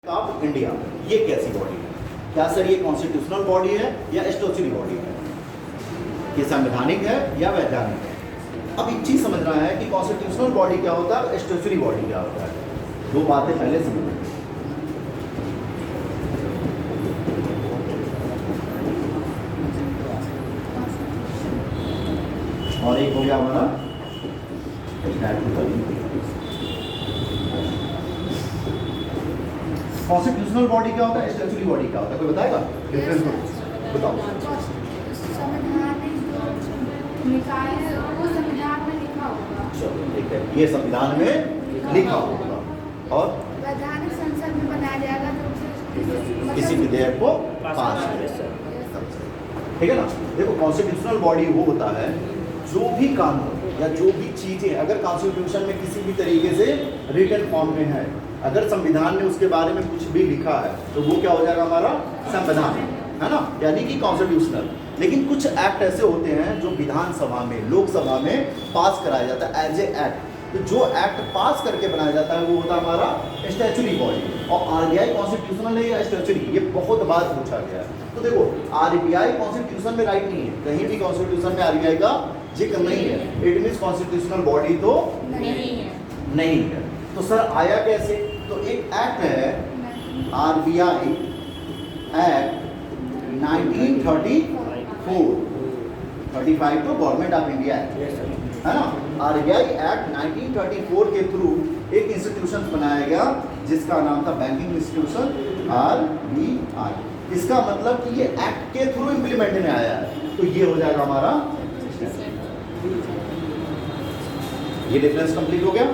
Of India ये कैसी body है? क्या सर ये कॉन्स्टिट्यूशनल बॉडी है या स्टैट्यूटरी बॉडी है? ये संवैधानिक है या वैधानिक है? अब एक चीज समझना है कि कॉन्स्टिट्यूशनल बॉडी क्या होता है, स्टैट्यूटरी बॉडी क्या होता है। दो बातें पहले समझना। और एक हो गया हमारा कॉन्स्टिट्यूशनल बॉडी क्या होता है, स्टैट्यूटरी बॉडी क्या होता है? कोई बताएगा डिफरेंस? बताओ। चलो ठीक है, ये संविधान में लिखा होगा और वैधानिक संसद में बनाया जाएगा जो किसी विधेयक को पास करें। ठीक है ना। देखो कॉन्स्टिट्यूशनल बॉडी वो होता है जो भी कानून या जो भी चीजें अगर कॉन्स्टिट्यूशन में किसी भी तरीके से रिटन फॉर्म में है, अगर संविधान ने उसके बारे में कुछ भी लिखा है तो वो क्या हो जाएगा, हमारा संविधान, है ना, यानी कि कॉन्स्टिट्यूशनल। लेकिन कुछ एक्ट ऐसे होते हैं जो विधानसभा में, लोकसभा में पास कराया जाता है एज ए एक्ट। तो जो एक्ट पास करके बनाया जाता है वो होता है हमारा स्टैट्यूटरी बॉडी। और आरबीआई कॉन्स्टिट्यूशनल है या स्टैट्यूटरी, ये बहुत बार पूछा गया है। तो देखो आरबीआई कॉन्स्टिट्यूशन में राइट नहीं है, कहीं भी कॉन्स्टिट्यूशन में आरबीआई का जिक्र नहीं है। इट मीन्स कॉन्स्टिट्यूशनल बॉडी तो नहीं है। तो सर आया कैसे? तो एक एक्ट है आरबीआई एक्ट 1934 तो गवर्नमेंट ऑफ इंडिया है ना। आरबीआई एक्ट 1934 के थ्रू एक इंस्टीट्यूशन बनाया गया जिसका नाम था बैंकिंग इंस्टीट्यूशन आरबीआई। इसका मतलब कि ये एक्ट के थ्रू इम्प्लीमेंट में आया है, तो ये हो जाएगा हमारा। ये डिफरेंस कंप्लीट हो गया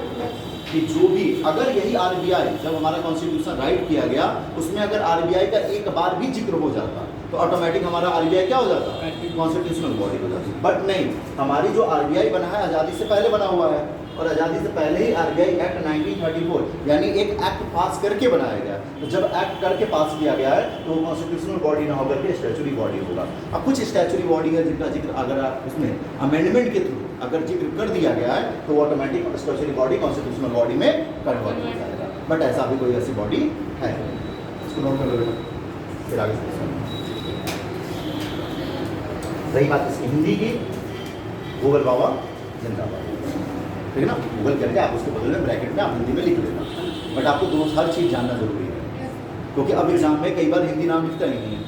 कि जो भी अगर यही आरबीआई जब हमारा कॉन्स्टिट्यूशन राइट किया गया उसमें अगर आरबीआई का एक बार भी जिक्र हो जाता तो ऑटोमेटिक हमारा आरबीआई क्या हो जाता, कॉन्स्टिट्यूशनल बॉडी हो जाती। बट नहीं, हमारी जो आरबीआई बना है आज़ादी से पहले बना हुआ है और आज़ादी से पहले ही आरबीआई एक्ट 1934 यानी एक एक्ट पास करके बनाया गया। तो जब एक्ट करके पास किया गया है तो वो कॉन्स्टिट्यूशनल बॉडी ना होकर के स्टैट्यूटरी बॉडी होगा। अब कुछ स्टैट्यूटरी बॉडी है जिनका जिक्र अगर उसमें अमेंडमेंट के थ्रू अगर जिक्र कर दिया गया है तो वो automatic statutory body constitutional body में कन्वर्ट हो जाएगा। बट ऐसा अभी कोई ऐसी बॉडी है, इसको नोट कर लो फिर आगे। रही बात इसकी हिंदी की, गूगल बाबा जिंदाबाद, ठीक है ना। गूगल करके आप उसके बदले में ब्रैकेट में आप हिंदी में लिख लेना। बट आपको दोनों हर चीज़ जानना जरूरी है, क्योंकि अब एग्जाम में कई बार हिंदी नाम लिखता ही नहीं है।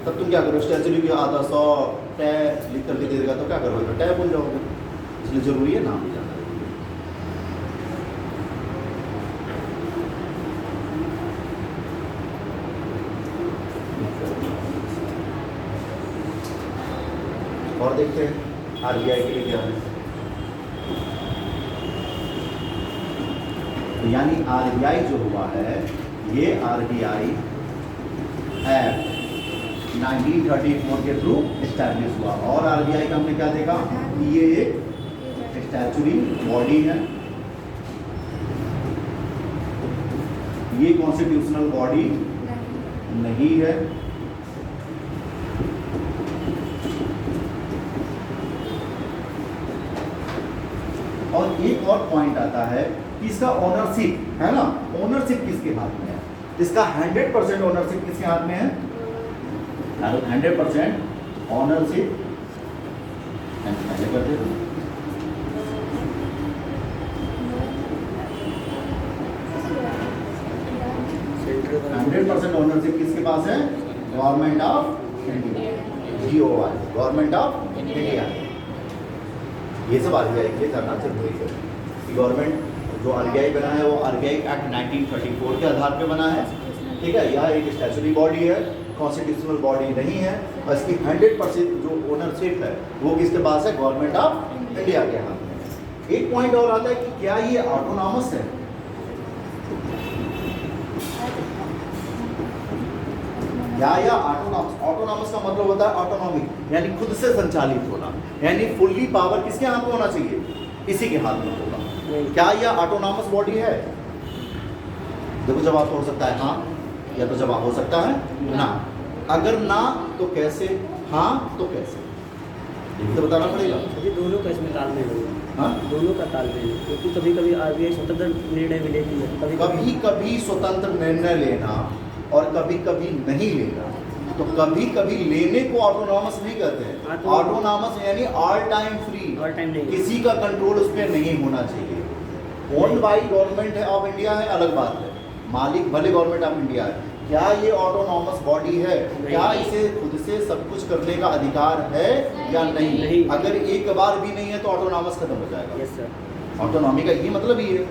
तब तुम क्या करो, स्टैच्यूटरी की आधा 100 टै लिख करके दे देगा तो क्या करोगे, तो टै बोल जाओगे। इसलिए जरूरी है नाम भी जानना। और देखते हैं आरबीआई के लिए क्या है। तो यानी आरबीआई जो हुआ है ये आरबीआई एक्ट 1934 के थ्रू एस्टैब्लिश हुआ। और आरबीआई का हमने क्या देखा कि ये एक स्टैट्यूटरी बॉडी है, ये कॉन्स्टिट्यूशनल बॉडी नहीं है। और एक और पॉइंट आता है कि इसका ओनरशिप है ना, ओनरशिप किसके हाथ में है? इसका 100% ओनरशिप किसके हाथ में है? 100% ओनरशिप 100% ओनरशिप किसके पास है? Government of India, GOI, government of India. ये सब आरबीआई के लिए करना जरूरी है कि गवर्नमेंट जो आरबीआई बना है वो आरबीआई एक्ट 1934 के आधार पे बना है, ठीक है। यह एक स्टैट्यूटरी बॉडी है, कॉन्स्टिट्यूशनल बॉडी नहीं है। और इसकी 100% जो ओनरशिप है वो किसके पास है? गवर्नमेंट ऑफ इंडिया के हाथ में। एक पॉइंट और आता है कि क्या ये ऑटोनॉमस है? क्या या ऑटोनॉमस का मतलब होता है ऑटोनॉमिक, यानी खुद से संचालित होना, यानी फुल्ली पावर किसके हाथ में होना चाहिए? इसी के हाथ में होगा। क्या यह ऑटोनॉमस बॉडी है? देखो जवाब हो सकता है हाँ, या तो जवाब हो सकता है ना। अगर ना तो कैसे, हाँ तो कैसे, ये तो बताना पड़ेगा। दोनों का इसमें तालमेल होगा। हाँ दोनों का तालमेल, क्योंकि कभी कभी आरबीआई स्वतंत्र निर्णय भी लेती है, कभी कभी स्वतंत्र निर्णय लेना और कभी कभी नहीं लेना। तो कभी कभी लेने को ऑटोनॉमस नहीं कहते हैं। ऑटोनॉमस यानी all time free, all time नहीं। किसी का कंट्रोल उस पर नहीं होना चाहिए। ओन्ड बाई गवर्नमेंट है ऑफ इंडिया है अलग बात है, मालिक भले गवर्नमेंट ऑफ इंडिया है, क्या ये ऑटोनॉमस बॉडी है? क्या इसे खुद से सब कुछ करने का अधिकार है या नहीं? अगर एक बार भी नहीं है तो ऑटोनॉमस खत्म हो जाएगा। Yes sir. ऑटोनॉमी का ये मतलब ही है,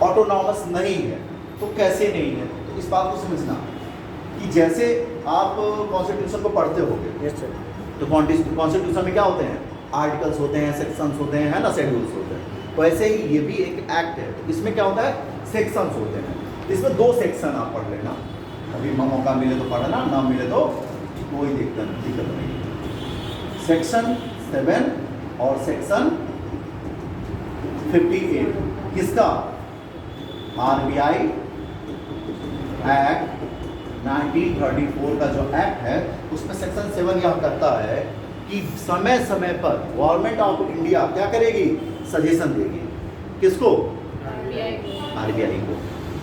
ऑटोनॉमस नहीं है तो कैसे नहीं है? तो इस बात को समझना कि जैसे आप कॉन्स्टिट्यूशन को पढ़ते होगे, यस सर। तो कॉन्स्टिट्यूशन में क्या होते हैं? आर्टिकल्स होते हैं, सेक्शंस होते हैं, है ना, शेड्यूल्स होते हैं। वैसे ही ये भी एक एक्ट है, तो इसमें क्या होता है? सेक्शंस होते हैं। इसमें 2 सेक्शन आप पढ़ लेना, अभी मौका मिले तो पढ़ना, ना मिले तो कोई दिक्कत नहीं। सेक्शन 7 और सेक्शन 58 किसका? आरबीआई एक्ट 1934 का जो एक्ट है, उसमें सेक्शन 7 यह कहता है कि समय समय पर गवर्नमेंट ऑफ इंडिया क्या करेगी? सजेशन देगी। किसको? आरबीआई को।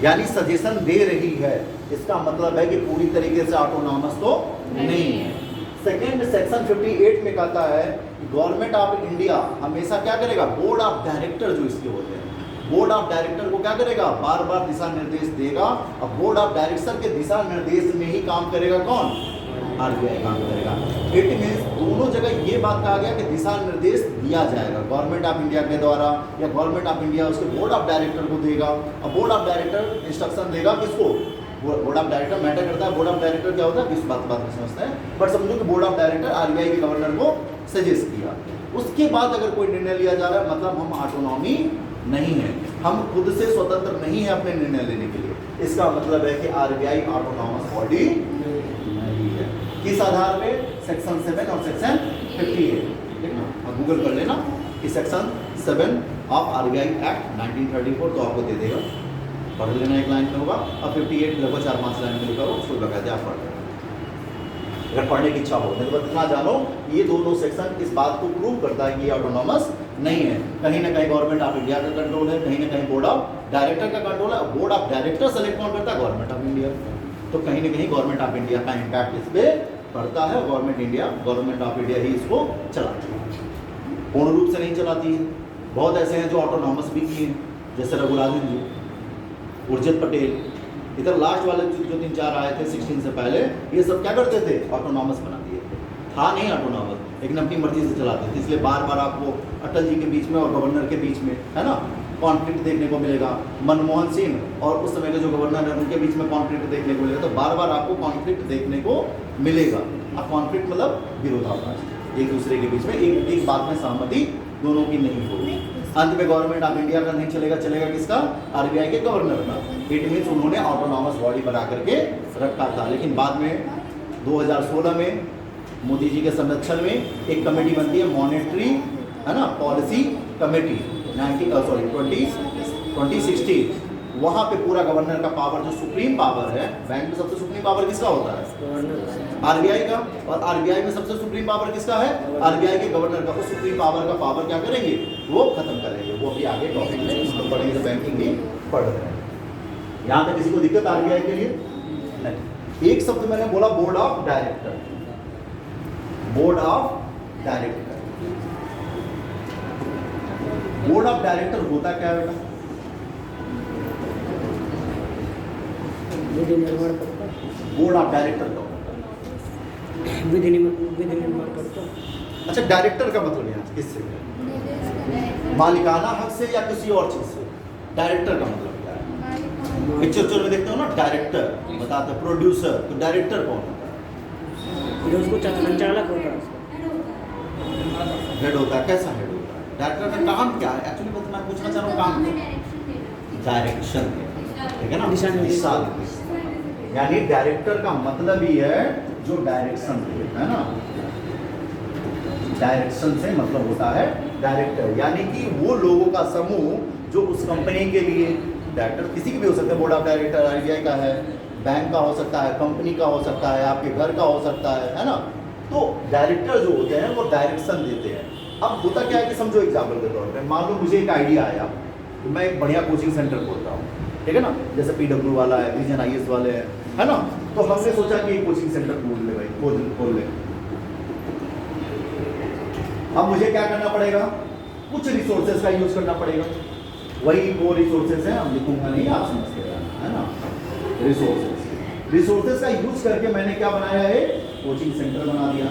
यानी सजेशन दे रही है, इसका मतलब है कि पूरी तरीके से ऑटोनॉमस तो नहीं है। सेकेंड सेक्शन 58 में कहता है गवर्नमेंट ऑफ इंडिया हमेशा क्या करेगा? बोर्ड ऑफ डायरेक्टर जो इसके होते हैं, बोर्ड ऑफ डायरेक्टर को क्या करेगा? बार बार दिशा निर्देश देगा। अब बोर्ड ऑफ डायरेक्टर के दिशा निर्देश में ही काम करेगा कौन? आरबीआई काम करेगा। इट मीन्स दोनों जगह ये बात कहा गया कि दिशा निर्देश दिया जाएगा गवर्नमेंट ऑफ इंडिया के द्वारा, या गवर्नमेंट ऑफ इंडिया उसके बोर्ड ऑफ डायरेक्टर को देगा। अब बोर्ड ऑफ डायरेक्टर इंस्ट्रक्शन देगा किसको? बोर्ड ऑफ डायरेक्टर मैटर करता है। बोर्ड ऑफ डायरेक्टर क्या होता है? किस बात में समझते हैं, बट समझो कि बोर्ड ऑफ डायरेक्टर आरबीआई के गवर्नर को सजेस्ट किया। उसके बाद अगर कोई निर्णय लिया जा रहा है, मतलब हम ऑटोनॉमी नहीं है, हम खुद से स्वतंत्र नहीं है अपने निर्णय लेने के लिए। इसका मतलब है कि आरबीआई ऑटोनॉमस बॉडी नहीं है। किस आधार पे? सेक्शन 7 और सेक्शन 58। देखना और गूगल कर लेना कि सेक्शन 7 ऑफ आरबीआई एक्ट 1934 तो आपको दे देगा, पढ़ लेना, एक लाइन में होगा। और 58 लगभग 4-5 लाइन में लिखा हो, उसको बकायदे आप पढ़ लेना अगर पढ़ने की इच्छा हो। नहीं तो इतना जानो ये दोनों सेक्शन इस बात को प्रूव करता है कि ये ऑटोनॉमस नहीं है। कहीं ना कहीं गवर्नमेंट ऑफ इंडिया का कंट्रोल है, कहीं ना कहीं बोर्ड ऑफ डायरेक्टर का कंट्रोल है। बोर्ड ऑफ डायरेक्टर सेलेक्ट कौन करता है? Government of India. तो कहीं ना कहीं गवर्नमेंट ऑफ इंडिया का इम्पैक्ट इस पर पड़ता है। गवर्नमेंट ऑफ इंडिया ही इसको चलाती है, पूर्ण रूप से नहीं चलाती है। बहुत ऐसे हैं जो ऑटोनॉमस भी किए हैं, जैसे रघुराजन जी, उर्जित पटेल, इधर लास्ट वाले जो 3-4 आए थे 16 से पहले, ये सब क्या करते थे? ऑटोनॉमस बना दिए थे। था नहीं ऑटोनॉमस, लेकिन अपनी मर्जी से चलाते थे। इसलिए बार बार आपको अटल जी के बीच में और गवर्नर के बीच में, है ना, कॉन्फ्लिक्ट देखने को मिलेगा। मनमोहन सिंह और उस समय के जो गवर्नर है उनके बीच में कॉन्फ्लिक्ट देखने को मिलेगा। तो बार बार आपको कॉन्फ्लिक्ट देखने को मिलेगा। अब कॉन्फ्लिक्ट मतलब विरोधाभास, एक दूसरे के बीच में एक बात में सहमति दोनों की नहीं होगी। अंत में गवर्नमेंट ऑफ इंडिया का नहीं चलेगा, चलेगा किसका? आरबीआई के गवर्नर का। इट मीन्स उन्होंने ऑटोनॉमस बॉडी बना करके रखा था। लेकिन बाद में 2016 में मोदी जी के संरक्षण में एक कमेटी बनती है, मॉनेटरी, है ना, पॉलिसी कमेटी 2016। वहाँ पे पूरा गवर्नर का पावर, जो सुप्रीम पावर है, बैंक में सबसे सुप्रीम पावर किसका होता है? आरबीआई का। और आरबीआई में सबसे सुप्रीम पावर किसका है? आरबीआई के गवर्नर का। उस सुप्रीम पावर का पावर क्या करेंगे? वो खत्म करेंगे। वो अभी आगे टॉपिक में उसको पढ़ेंगे, तो बैंकिंग भी पढ़ रहे हैं। यहाँ पे किसी को दिक्कत आरबीआई के लिए नहीं। एक शब्द मैंने बोला, board of director. Board of director, board of director होता क्या है बेटा? विधि निर्माण करता, बोर्ड ऑफ डायरेक्टर का होता है विधि निर्माण करता। अच्छा, डायरेक्टर का मतलब यहाँ किससे? मालिकाना हक से या किसी और चीज से? डायरेक्टर का मतलब क्या है? पिक्चर में देखते हो ना, डायरेक्टर बताते हैं, प्रोड्यूसर। तो डायरेक्टर कौन होता है? जो उसको संचालक होता है, हेड होता है। कैसा हेड होता है? डायरेक्टर का काम क्या है? एक्चुअली मैं पूछना चाह रहा हूँ, काम डायरेक्शन, ठीक है ना, दिशा निर्देश। यानी डायरेक्टर का मतलब ही है जो डायरेक्शन दे, है ना। डायरेक्शन से मतलब होता है डायरेक्टर, यानी कि वो लोगों का समूह जो उस कंपनी के लिए, डायरेक्टर किसी के भी हो सकते हैं। बोर्ड ऑफ डायरेक्टर आरबीआई का है, बैंक का हो सकता है, कंपनी का हो सकता है, आपके घर का हो सकता है ना। तो डायरेक्टर जो होते हैं वो डायरेक्शन देते हैं। अब होता क्या है कि समझो एग्जाम्पल के तौर पे, मान लो मुझे एक आइडिया आया तो मैं एक बढ़िया कोचिंग सेंटर खोलता हूँ, ठीक है ना, जैसे PW वाला है, विजन IAS वाले हैं, है ना, तो हमने सोचा कि एक कोचिंग सेंटर खोल ले भाई, खोल ले। अब मुझे क्या करना पड़ेगा, कुछ रिसोर्सेज का यूज करना पड़ेगा, वही वो रिसोर्सेज है, हम लिखूंगा नहीं, आप समझते रहना, है ना। रिसोर्सेज का यूज करके मैंने क्या बनाया है, कोचिंग सेंटर बना दिया।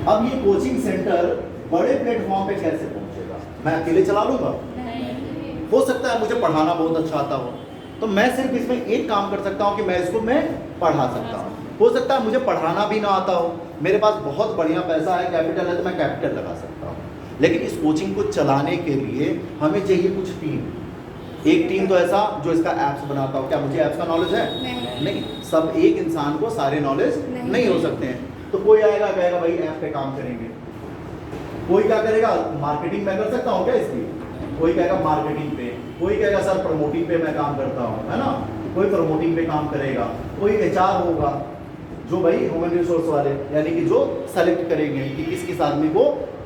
अब ये कोचिंग सेंटर बड़े प्लेटफॉर्म पे कैसे पहुंचेगा, मैं अकेले चला लूंगा? हो सकता है मुझे पढ़ाना बहुत अच्छा आता हो, तो मैं सिर्फ इसमें एक काम कर सकता हूं कि मैं इसको मैं पढ़ा सकता हूं। हो सकता है मुझे पढ़ाना भी ना आता हो, मेरे पास बहुत बढ़िया पैसा है, कैपिटल है, तो मैं कैपिटल लगा सकता हूं। लेकिन इस कोचिंग को चलाने के लिए हमें चाहिए कुछ टीम। एक टीम तो ऐसा जो इसका ऐप्स बनाता हो, क्या मुझे ऐप्स का नॉलेज है? नहीं। सब एक इंसान को सारे नॉलेज नहीं हो सकते हैं। तो कोई आएगा कहेगा भाई ऐप पे काम करेंगे, कोई क्या करेगा, मार्केटिंग मैं कर सकता हूँ क्या इसकी, कोई कहेगा मार्केटिंग पे, कोई कहेगा सर प्रमोटिंग पे मैं काम करता हूँ, है ना, कोई प्रमोटिंग पे काम करेगा, कोई HR होगा जो भाई ह्यूमन रिसोर्स वाले, यानी कि जो सेलेक्ट करेंगे कि किस किस आदमी को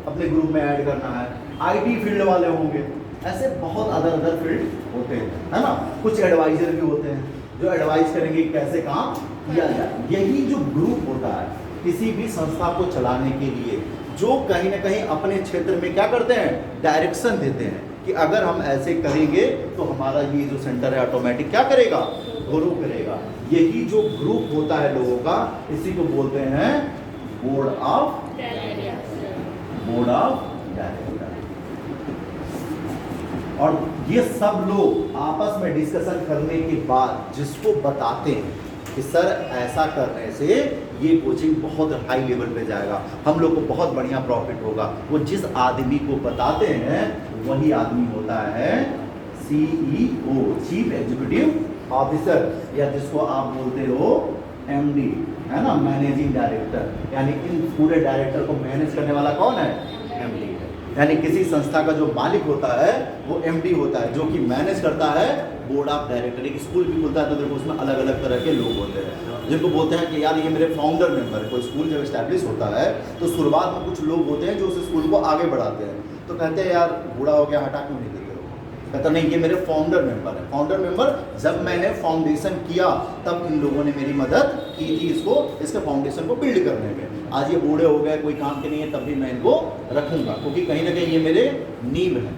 अपने ग्रुप में ऐड करना है, IT फील्ड वाले होंगे, ऐसे बहुत अदर फील्ड होते हैं, है ना। कुछ एडवाइजर भी होते हैं जो एडवाइस करेंगे कैसे काम किया जाए। यही जो ग्रुप होता है किसी भी संस्था को चलाने के लिए, जो कहीं ना कहीं अपने क्षेत्र में क्या करते हैं, डायरेक्शन देते हैं कि अगर हम ऐसे करेंगे तो हमारा ये जो सेंटर है ऑटोमेटिक क्या करेगा, ग्रो करेगा। यही जो ग्रुप होता है लोगों का, इसी को बोलते हैं बोर्ड ऑफ डायरेक्टर। और ये सब लोग आपस में डिस्कशन करने के बाद जिसको बताते हैं कि सर ऐसा करने से ये कोचिंग बहुत हाई लेवल पे जाएगा, हम लोग को बहुत बढ़िया प्रॉफिट होगा, वो जिस आदमी को बताते हैं वही आदमी होता है CEO, चीफ एग्जीक्यूटिव ऑफिसर, या जिसको आप बोलते हो MD, है ना, मैनेजिंग डायरेक्टर। यानी इन पूरे डायरेक्टर को मैनेज करने वाला कौन है, MD है। यानी किसी संस्था का जो मालिक होता है वो MD होता है, जो कि मैनेज करता है बोर्ड ऑफ डायरेक्टर। एक स्कूल भी खुलता है तो देखो उसमें अलग अलग तरह के लोग होते हैं, जिनको बोलते हैं कि यार ये मेरे फाउंडर मेंबर है। कोई स्कूल जब स्टैब्लिश होता है तो शुरुआत में कुछ लोग होते हैं जो उस स्कूल को आगे बढ़ाते हैं, तो कहते हैं यार बूढ़ा हो गया, हटा क्यों नहीं देते हो, कहता नहीं ये मेरे फाउंडर मेंबर है। फाउंडर मेंबर, जब मैंने फाउंडेशन किया तब इन लोगों ने मेरी मदद की थी इसके फाउंडेशन को बिल्ड करने में। आज ये बूढ़े हो गए, कोई काम के नहीं है, तब भी मैं इनको रखूंगा, क्योंकि कहीं ना कहीं ये मेरे नींव हैं,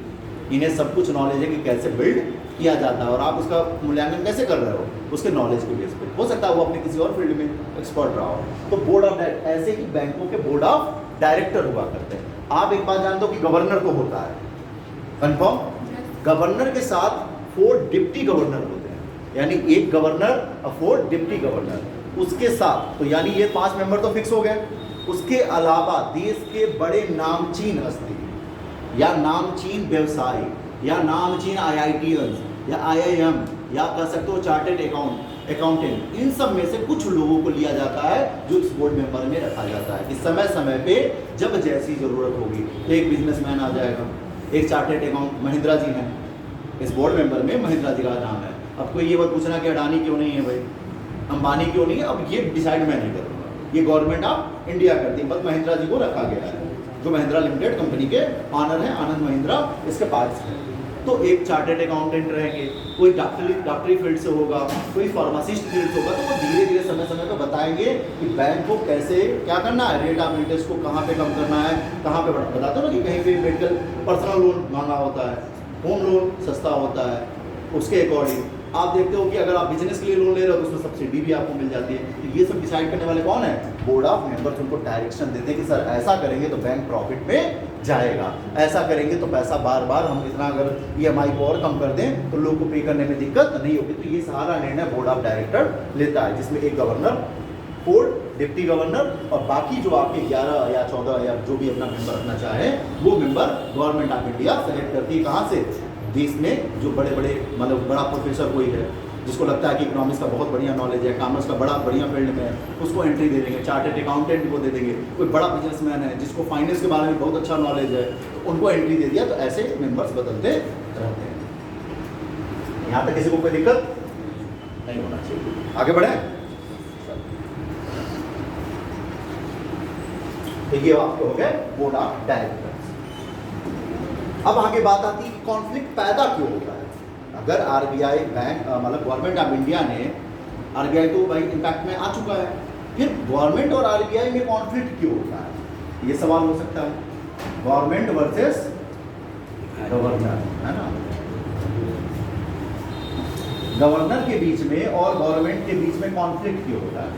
इन्हें सब कुछ नॉलेज है कि कैसे बिल्ड किया जाता है। और आप उसका मूल्यांकन कैसे कर रहे हो, उसके नॉलेज के बेस पे। हो सकता है वो अपने किसी और फील्ड में एक्सपर्ट रहा हो। तो बोर्ड ऑफ डायरेक्टर, ऐसे ही बैंकों के बोर्ड ऑफ डायरेक्टर हुआ करते हैं। आप एक बात जानते हो कि गवर्नर तो होता है, कंफर्म। गवर्नर के साथ 4 डिप्टी गवर्नर होते हैं, यानी एक गवर्नर और 4 डिप्टी गवर्नर उसके साथ, तो यानी ये 5 मेंबर तो फिक्स हो गए। उसके अलावा देश के बड़े नामचीन हस्ती या नामचीन व्यवसायी या नामचीन IITs या IIM या कह सकते हो चार्टेड अकाउंटेंट, इन सब में से कुछ लोगों को लिया जाता है जो इस बोर्ड मेंबर में रखा जाता है कि समय समय पे जब जैसी ज़रूरत होगी, एक बिजनेसमैन आ जाएगा, एक चार्टेड अकाउंट महिंद्रा जी हैं, इस बोर्ड मेंबर में महिंद्रा जी का नाम है। अब कोई ये बात पूछना कि अडानी क्यों नहीं है भाई, अंबानी क्यों नहीं है, अब ये डिसाइड मैं नहीं करूँगा, ये गवर्नमेंट ऑफ इंडिया करती है, बस महिंद्रा जी को रखा गया है, जो महिंद्रा लिमिटेड कंपनी के ऑनर हैं, आनंद महिंद्रा इसके पार्ट्स हैं। तो एक चार्टेड अकाउंटेंट रहेंगे, कोई डॉक्टरी फील्ड से होगा, कोई फार्मासिस्ट फील्ड से होगा, तो वो धीरे धीरे समय समय पर बताएंगे कि बैंक को कैसे क्या करना है, रेट ऑफ इंटरेस्ट को कहाँ पे कम करना है, कहाँ पे बढ़ा। बताते हो ना कि कहीं पे मेडिकल पर्सनल लोन महंगा होता है, होम लोन सस्ता होता है, उसके अकॉर्डिंग आप देखते हो कि अगर आप बिजनेस के लिए लोन ले रहे हो तो उसमें सब्सिडी भी आपको मिल जाती है। तो ये सब डिसाइड करने वाले कौन है, बोर्ड ऑफ मेंबर्स। उनको डायरेक्शन देते हैं कि सर ऐसा करेंगे तो बैंक प्रॉफिट में जाएगा, ऐसा करेंगे तो पैसा बार बार हम इतना अगर EMI को और कम कर दें तो लोग को पे करने में दिक्कत नहीं होगी। तो ये सारा निर्णय बोर्ड ऑफ डायरेक्टर लेता है, जिसमें एक गवर्नर, 4 डिप्टी गवर्नर और बाकी जो आपके 11 या 14 या जो भी अपना मेंबर रखना चाहे वो member government of India select करती है। कहाँ से, देश में जो बड़े बड़े मतलब बड़ा प्रोफेसर कोई है जिसको लगता है कि इकोनॉमिक्स का बहुत बढ़िया नॉलेज है, कॉमर्स का बड़ा बढ़िया फील्ड में है, उसको एंट्री दे देंगे। चार्टेड अकाउंटेंट को दे देंगे, कोई बड़ा बिजनेसमैन है जिसको फाइनेंस के बारे में बहुत अच्छा नॉलेज है, तो उनको एंट्री दे दिया। तो ऐसे मेंबर्स बदलते रहते हैं। यहाँ तक किसी को कोई दिक्कत नहीं होना चाहिए। आगे बढ़े। तो ये आपके हो गए बोर्ड ऑफ डायरेक्टर्स। अब आगे बात आती है कि कॉन्फ्लिक्ट पैदा क्यों होता है। अगर आरबीआई बैंक मतलब गवर्नमेंट ऑफ इंडिया ने, आरबीआई तो भाई इम्पैक्ट में आ चुका है, फिर गवर्नमेंट और आरबीआई में कॉन्फ्लिक्ट क्यों होता है, ये सवाल हो सकता है। गवर्नमेंट वर्सेस गवर्नर, है ना, गवर्नर के बीच में और गवर्नमेंट के बीच में कॉन्फ्लिक्ट क्यों होता है,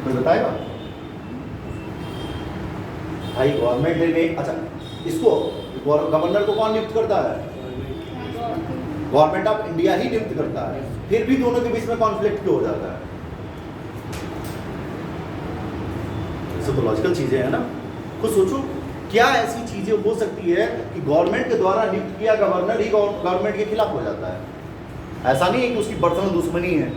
कोई बताएगा भाई। गवर्नमेंट ने, अच्छा इसको गवर्नर को कौन नियुक्त करता है, गवर्नमेंट ऑफ इंडिया ही नियुक्त करता है, फिर भी दोनों के बीच में कॉन्फ्लिक्ट क्यों हो जाता है। ये तो लॉजिकल चीजें हैं ना, खुद सोचो क्या ऐसी चीजें हो सकती है कि गवर्नमेंट के द्वारा नियुक्त किया गवर्नर ही गवर्नमेंट के खिलाफ हो जाता है। ऐसा नहीं है कि उसकी पर्सनल दुश्मनी है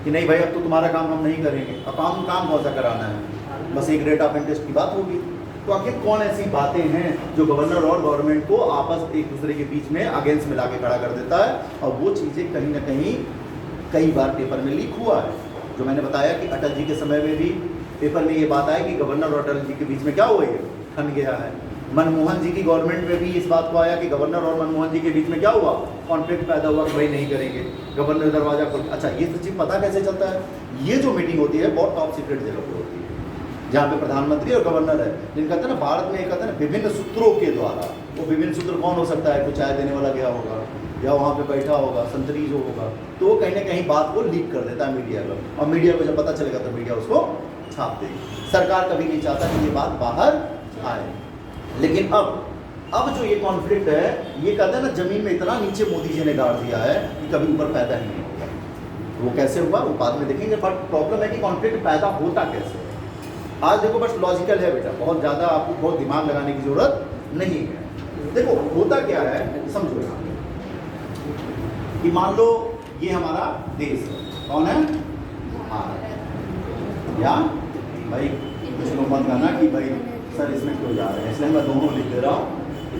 कि नहीं भाई अब तो तुम्हारा काम हम नहीं करेंगे, अब काम कौन सा कराना है, बस एक रेट ऑफ इंटरेस्ट की बात होगी। तो आखिर कौन ऐसी बातें हैं जो गवर्नर और गवर्नमेंट को आपस एक दूसरे के बीच में अगेंस्ट मिला के खड़ा कर देता है, और वो चीज़ें कहीं ना कहीं कई बार पेपर में लीक हुआ है। जो मैंने बताया कि अटल जी के समय में भी पेपर में ये बात आई कि गवर्नर और अटल जी के बीच में क्या हुआ है, खन गया है। मनमोहन जी की गवर्नमेंट में भी इस बात को आया कि गवर्नर और मनमोहन जी के बीच में क्या हुआ, कॉन्फ्लिक्ट पैदा हुआ कि भाई नहीं करेंगे, गवर्नर दरवाजा खोल। अच्छा ये तो चीज़ पता कैसे चलता है, ये जो मीटिंग होती है बहुत टॉप सीक्रेट जगह पर होती है, जहाँ पे प्रधानमंत्री और गवर्नर है, जिनका कहते हैं ना भारत में कहते हैं ना विभिन्न सूत्रों के द्वारा। वो विभिन्न सूत्र कौन हो सकता है, कोई चाय देने वाला गया होगा या वहाँ पे बैठा होगा, संतरी जो होगा, तो वो कहीं ना कहीं बात को लीक कर देता है मीडिया को, और मीडिया को जब पता चलेगा तो मीडिया उसको छाप देगी। सरकार कभी नहीं चाहता कि ये बात बाहर आए। लेकिन अब जो ये कॉन्फ्लिक्ट है, ये कहते हैं ना जमीन में इतना नीचे मोदी जी ने गाड़ दिया है कि कभी ऊपर पैदा ही नहीं होगा। वो कैसे हुआ वो बाद में देखेंगे, बट प्रॉब्लम है कि कॉन्फ्लिक्ट पैदा होता कैसे है। आज देखो बस लॉजिकल है बेटा, बहुत ज़्यादा आपको बहुत दिमाग लगाने की जरूरत नहीं है। देखो होता क्या है, समझो यहाँ कि मान लो ये हमारा देश है, कौन है, भारत। या भाई कुछ लोग मत कहना कि भाई सर इसमें क्यों जा रहे हैं, इसलिए मैं दोनों लिख दे रहा हूँ।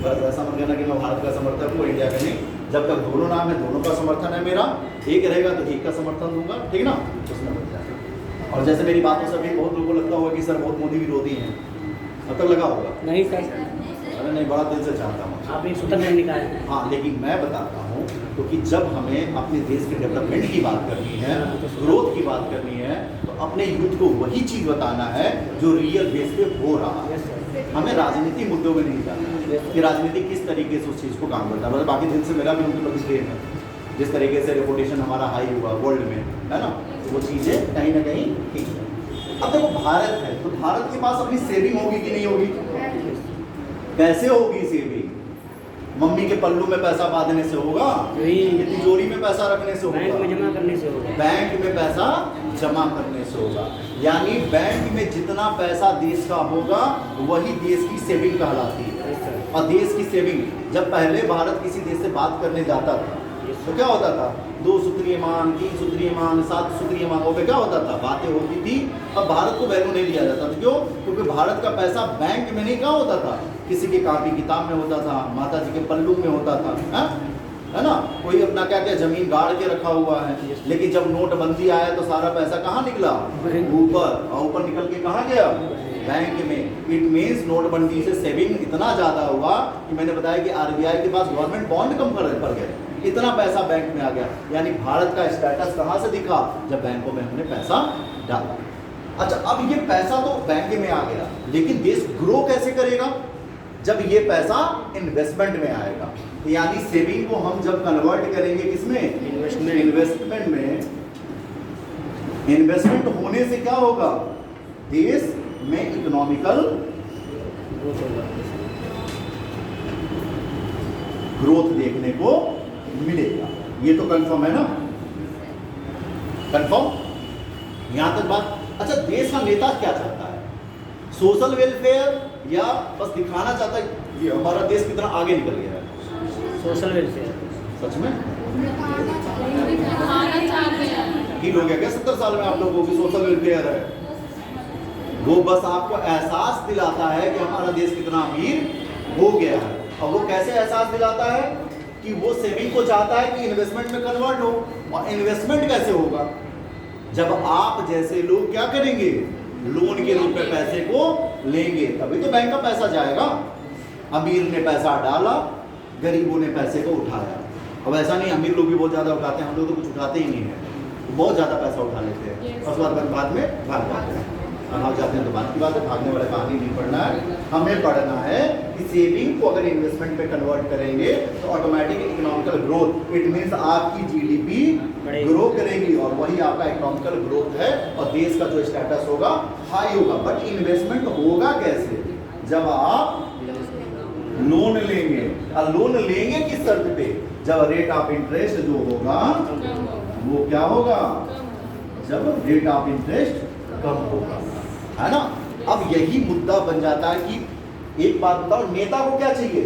बस ऐसा मत कहना कि मैं भारत का समर्थक हूँ इंडिया का नहीं, जब तक दोनों नाम है दोनों का समर्थन है मेरा, एक रहेगा तो एक का समर्थन दूंगा, ठीक ना, उसमें बच जाएगा। और जैसे मेरी बातों से भी बहुत लोगों को लगता होगा कि सर बहुत मोदी विरोधी हैं, अब तक लगा होगा नहीं सर, अरे नहीं, बड़ा दिल से चाहता हूँ आप एक सूत्र नहीं निकाले। हाँ, लेकिन मैं बताता हूँ क्योंकि जब हमें अपने देश के डेवलपमेंट की बात करनी है, ग्रोथ की बात करनी है, तो अपने यूथ को वही चीज़ बताना है जो रियल बेस पे हो रहा है। हमें राजनीतिक मुद्दों में नहीं जाना है कि राजनीति किस तरीके से उस चीज़ को काम करता है। मतलब बाकी दिन से मेरा भी उनके प्रति प्रेम है, जिस तरीके से रेपुटेशन हमारा हाई हुआ वर्ल्ड में, है ना, वो चीज़ें कहीं ना कहीं ठीक है। अब देखो भारत है, तो भारत के पास अपनी सेविंग होगी कि नहीं होगी, कैसे होगी सेविंग, मम्मी के पल्लू में पैसा बांधने से होगा, तिजोरी में पैसा रखने से होगा, बैंक में जमा करने से होगा, बैंक में पैसा जमा करने से होगा। यानी बैंक में जितना पैसा देश का होगा वही देश की सेविंग कहलाती है। और देश की सेविंग, जब पहले भारत किसी देश से बात करने जाता था तो क्या होता था, 2 सूत्रीय मांग, 3 सूत्रीय मांग, 7 सूत्रीय मांगों पे क्या होता था, बातें होती थी। अब भारत को वैल्यू नहीं दिया जाता था, क्यों, क्योंकि भारत का पैसा बैंक में नहीं, कहाँ होता था, किसी की कॉपी किताब में होता था, माता जी के पल्लू में होता था, है ना, कोई अपना क्या क्या जमीन गाड़ के रखा हुआ है। लेकिन जब नोटबंदी आया तो सारा पैसा कहाँ निकला, ऊपर, और ऊपर निकल के कहाँ गया, बैंक में। इट मीन्स नोटबंदी से सेविंग इतना ज़्यादा हुआ कि मैंने बताया कि आरबीआई के पास गवर्नमेंट बॉन्ड कम पड़ गए, इतना पैसा बैंक में आ गया। यानी भारत का स्टेटस कहाँ से दिखा, जब बैंकों में हमने पैसा डाला। अच्छा, अब ये पैसा तो बैंक में आ गया, लेकिन देश ग्रो कैसे करेगा, जब ये पैसा इन्वेस्टमेंट में आएगा। यानी सेविंग को हम जब कन्वर्ट करेंगे किसमें, इन्वेस्टमेंट में, इन्वेस्टमेंट होने से क्या होगा, देश में इकोनॉमिकल ग्रोथ देखने को मिलेगा। ये तो कंफर्म है ना, कंफर्म, यहां तक बात। अच्छा, देश का नेता क्या चाहता है, सोशल वेलफेयर या बस दिखाना चाहता है कि हमारा देश कितना आगे निकल गया है, सोशल वेलफेयर, सच में फील हो गया क्या 70 साल में आप लोगों की सोशल वेलफेयर है, वो बस आपको एहसास दिलाता है कि हमारा देश कितना अमीर हो गया है। और वो कैसे एहसास दिलाता है कि वो सेविंग को चाहता है कि इन्वेस्टमेंट में कन्वर्ट हो। और इन्वेस्टमेंट कैसे होगा, जब आप जैसे लोग क्या करेंगे, लोन के रूप में पैसे को लेंगे, तभी तो बैंक का पैसा जाएगा। अमीर ने पैसा डाला, गरीबों ने पैसे को उठाया। अब ऐसा नहीं अमीर लोग भी बहुत ज़्यादा उठाते हैं, हम लोग तो कुछ उठाते ही नहीं है, बहुत ज़्यादा पैसा उठा लेते हैं और उसके बाद में भाग जाते हैं। भाग जाते हैं तो बात की बात है, भागने वाला कहानी नहीं पढ़ना है, हमें पढ़ना है कि सेविंग को अगर इन्वेस्टमेंट में कन्वर्ट करेंगे तो automatic economical growth, it means आपकी जीडीपी ग्रो करेगी और वही आपका इकोनॉमिकल ग्रोथ है और देश का जो स्टेटस होगा हाई होगा। बट इन्वेस्टमेंट होगा कैसे? जब आप लोन लेंगे, और लोन लेंगे किस शर्त पे? जब रेट ऑफ इंटरेस्ट जो होगा वो क्या होगा? जब रेट ऑफ इंटरेस्ट कम होगा, है ना। अब यही मुद्दा बन जाता है कि एक बात बताओ, नेता को क्या चाहिए?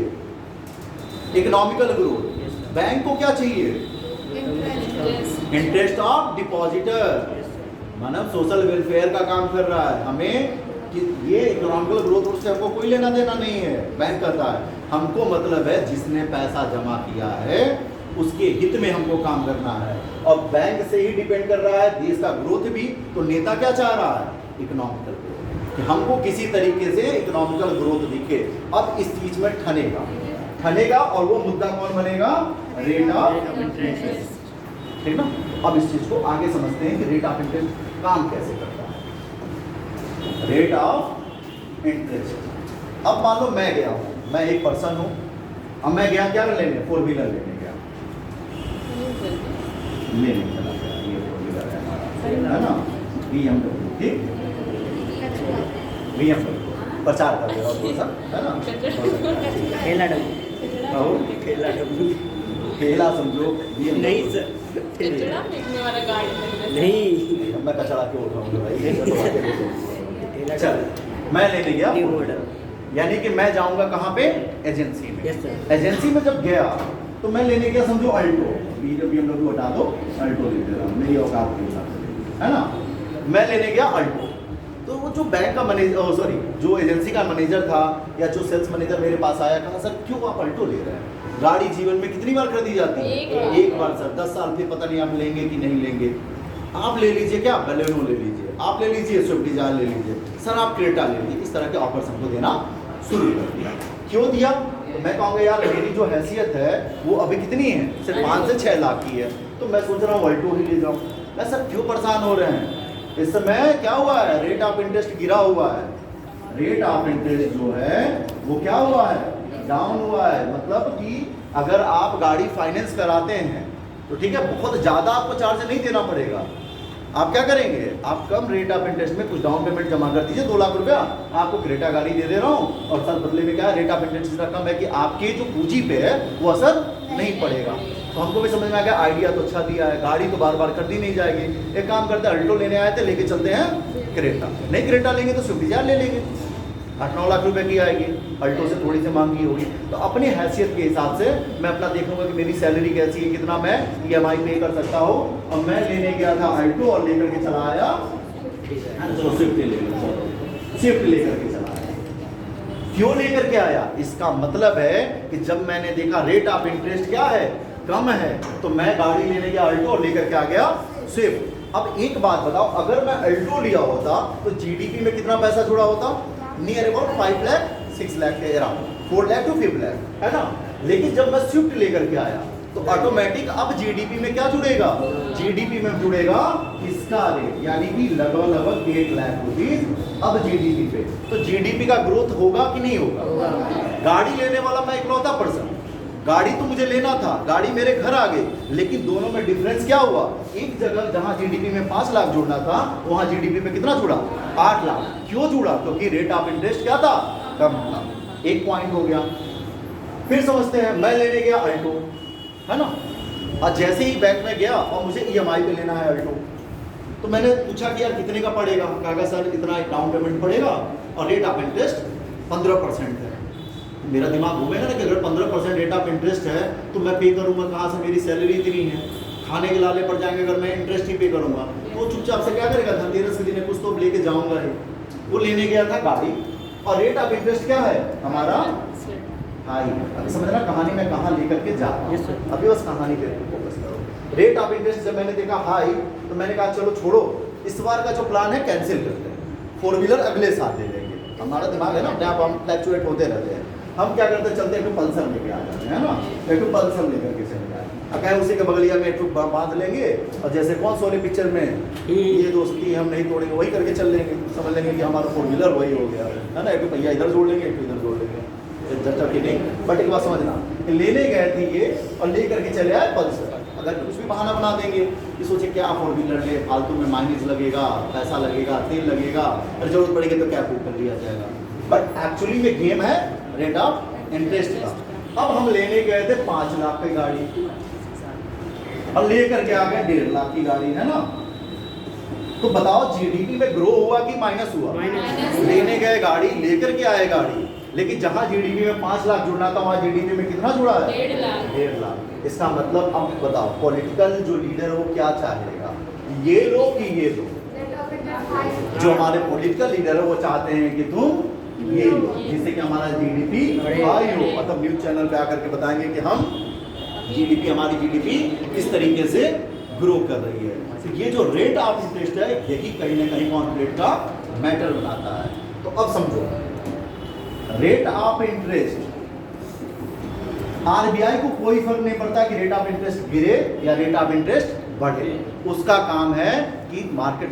Economical growth. बैंक को क्या चाहिए? Interest of depositor, Manav social welfare का काम कर रहा है। हमें कि ये इकोनॉमिकल ग्रोथ उससे हमको कोई लेना देना नहीं है, बैंक करता है। हमको मतलब है जिसने पैसा जमा किया है उसके हित में हमको काम करना है और बैंक से ही डिपेंड कर रहा है देश का ग्रोथ भी। तो नेता क्या चाह रहा है? इकोनॉमिकल ग्रोथ, कि हमको किसी तरीके से इकोनॉमिकल ग्रोथ दिखे। अब इस चीज में ठनेगा और वो मुद्दा कौन बनेगा? रेट ऑफ इंटरेस्ट, ठीक ना। अब इस चीज को आगे समझते हैं कि रेट ऑफ इंटरेस्ट काम कैसे करता है। रेट ऑफ इंटरेस्ट, अब मान लो मैं गया हूँ, मैं एक पर्सन हूँ, अब मैं गया क्या लेने? 4 व्हीलर लेने गया, लेने चला गया, ये 4 व्हीलर है हमारा, है ना, BMW, ठीक, BMW प्रचार कर दे रहा हूँ थोड़ा सा, है ना। खेला डब्बू खेला समझो, नहीं सर, नहीं मैं कचरा क्यों उठाऊंगा भाई, ये तो बातें देखो। चल मैं लेने गया, यानी कि मैं जाऊंगा कहाँ पे? एजेंसी में। Yes, sir. एजेंसी में जब गया तो मैं लेने गया समझो अल्टो, BMW हटा दो, अल्टो ले रहा हूँ मेरी औकात के हिसाब से, है ना। मैं लेने गया अल्टो, तो वो जो बैंक का मैनेजर, सॉरी जो एजेंसी का मैनेजर था या जो सेल्स मैनेजर मेरे पास आया, कहा सर क्यों आप अल्टो ले रहे हैं? गाड़ी जीवन में कितनी बार खरीदी जाती है? एक बार सर, 10 साल फिर पता नहीं आप लेंगे कि नहीं लेंगे। आप ले लीजिए, क्या बलेनो ले लीजिए, आप ले लीजिए स्विफ्ट डिजायर ले लीजिए, सर आप क्रेटा ले लीजिए। इस तरह के ऑफर्स हमको देना शुरू कर दिया। क्यों दिया? तो मैं कहूँगा यार मेरी जो हैसियत है वो अभी कितनी है? सिर्फ 5 से 6 लाख की है, तो मैं सोच रहा हूँ अल्टो ही ले जाऊँ। मैं सर क्यों परेशान हो रहे हैं? इस समय क्या हुआ है? रेट ऑफ इंटरेस्ट गिरा हुआ है। रेट ऑफ इंटरेस्ट जो है वो क्या हुआ है? डाउन हुआ है। मतलब कि अगर आप गाड़ी फाइनेंस कराते हैं तो ठीक है, बहुत ज़्यादा आपको चार्ज नहीं देना पड़ेगा। आप क्या करेंगे? आप कम रेट ऑफ इंटरेस्ट में कुछ डाउन पेमेंट जमा कर दीजिए, 2 लाख रुपया आपको क्रेटा गाड़ी दे दे रहा हूँ, और सर बदले में क्या है? रेट ऑफ इंटरेस्ट इतना कम है कि आपके जो पूंजी पे है वो असर नहीं पड़ेगा। तो हमको भी समझ में आ गया, आइडिया तो अच्छा दिया है, गाड़ी तो बार बार खरीदी नहीं जाएगी। एक काम करते हैं, अल्टो लेने आए थे, लेके चलते हैं क्रेटा। नहीं क्रेटा लेंगे तो स्विफ्ट डिजायर ले लेंगे, 8-9 लाख रुपए की आएगी, अल्टो से थोड़ी सी महंगी होगी। तो अपनी हैसियत के हिसाब से मैं अपना देखूंगा कि मेरी सैलरी कैसी है, कितना मैं EMI पे कर सकता हूँ। और मैं लेने गया था अल्टो और लेकर के चला आया, चलो स्विफ्ट लेकर के चला आया। क्यों लेकर के आया? इसका मतलब है कि जब मैंने देखा रेट ऑफ इंटरेस्ट क्या है? कम है, तो मैं गाड़ी लेने गया अल्टो और लेकर के आ गया स्विफ्ट। अब एक बात बताओ, अगर मैं अल्टो लिया होता तो GDP में कितना पैसा जुड़ा होता? नियर अबाउट 5 लाख 6 लाख के अराउंड, 4 लाख to 5 लाख, है ना। लेकिन जब मैं स्विफ्ट लेकर के आया तो ऑटोमेटिक अब GDP में क्या जुड़ेगा? GDP में जुड़ेगा इसका रेट, यानी कि लगभग 8 लाख रुपीज अब GDP पे। तो GDP का ग्रोथ होगा कि नहीं होगा? गाड़ी लेने वाला मैं इकलौता पर्सन, गाड़ी तो मुझे लेना था, गाड़ी मेरे घर आ गई, लेकिन दोनों में डिफरेंस क्या हुआ? एक जगह जहां GDP में 5 लाख जुड़ना था, वहां GDP में कितना जुड़ा? 8 लाख। क्यों जुड़ा? क्योंकि रेट ऑफ इंटरेस्ट क्या था? कम था। एक पॉइंट हो गया। फिर समझते हैं, मैं लेने गया अल्टो, है ना, और जैसे ही बैंक में गया और मुझे EMI पे लेना है अल्टो, तो मैंने पूछा कि यार कितने का पड़ेगा? कहा सर इतना डाउन पेमेंट पड़ेगा और रेट ऑफ इंटरेस्ट 15% है। मेरा दिमाग घूमेगा ना कि अगर 15% रेट ऑफ इंटरेस्ट है तो मैं पे करूंगा कहाँ से? मेरी सैलरी इतनी है, खाने के लाले पड़ जाएंगे अगर मैं इंटरेस्ट ही पे करूंगा। वो चुपचाप से क्या करेगा? धनतेरस के दिन कुछ तो लेके जाऊंगा ही। वो लेने गया था गाड़ी, और रेट ऑफ इंटरेस्ट क्या है हमारा? हाई। अभी समझना कहानी में कहाँ लेकर के जा रहा हूं, अभी बस कहानी पे फोकस करो। रेट ऑफ इंटरेस्ट जब मैंने देखा हाई, तो मैंने कहा चलो छोड़ो, इस बार का जो प्लान है कैंसिल करते हैं। फोर व्हीलर अगले साल ले लेंगे। हमारा दिमाग है ना अपने आप, हम फ्लैक्चुएट होते रहते हैं। हम क्या करते हैं, चलते एक पल्सर लेके आ जाते हैं ना, एक पल्सर लेकर के चले जाए, अगर उसी के बगलिया में एक बांध लेंगे और जैसे कौन सी वाली पिक्चर में ये दोस्ती हम नहीं तोड़ेंगे, वही करके चल लेंगे, समझ लेंगे कि हमारा फोर व्हीलर वही हो गया है ना। एक पहिया इधर जोड़ लेंगे, एक इधर जोड़ लेंगे, जब की नहीं। बट एक बात समझना, लेने गए थे ये और ले करके चले आए पल्सर। अगर कुछ भी बहाना बना देंगे कि सोचे क्या फोर व्हीलर ले, फालतू में माइलेज लगेगा, पैसा लगेगा, तेल लगेगा, और जरूरत पड़ेगी तो क्या कर लिया जाएगा। बट एक्चुअली में गेम है रेट ऑफ इंटरेस्ट का। अब हम लेने गए थे 5 लाख की गाड़ी और ले करके आ गए 1.5 लाख की गाड़ी, है ना। तो बताओ जीडीपी में ग्रो हुआ कि माइनस हुआ? लेने गए गाड़ी, लेकर के आए गाड़ी, लेकिन जहां जीडीपी में 5 लाख जुड़ना था वहां जीडीपी में कितना जुड़ा है? 1.5 लाख। इसका मतलब अब बताओ पॉलिटिकल जो लीडर है वो क्या चाहेगा, ये लो कि ये लो? जो हमारे पॉलिटिकल लीडर है वो चाहते हैं कि तुम ये लो, जिससे कि हमारा जीडीपी हाई हो। मतलब न्यूज चैनल पे आकर के बताएंगे कि हम जीडीपी, हमारी जीडीपी किस तरीके से ग्रो कर रही है। तो ये जो रेट ऑफ इंटरेस्ट है यही कहीं ना कहीं कॉन्फ्लिक्ट का मैटर बनाता है। तो अब समझो, रेट ऑफ इंटरेस्ट, आरबीआई को कोई फर्क नहीं पड़ता कि रेट ऑफ इंटरेस्ट गिरे या रेट ऑफ इंटरेस्ट बढ़े। उसका काम है कि मार्केट,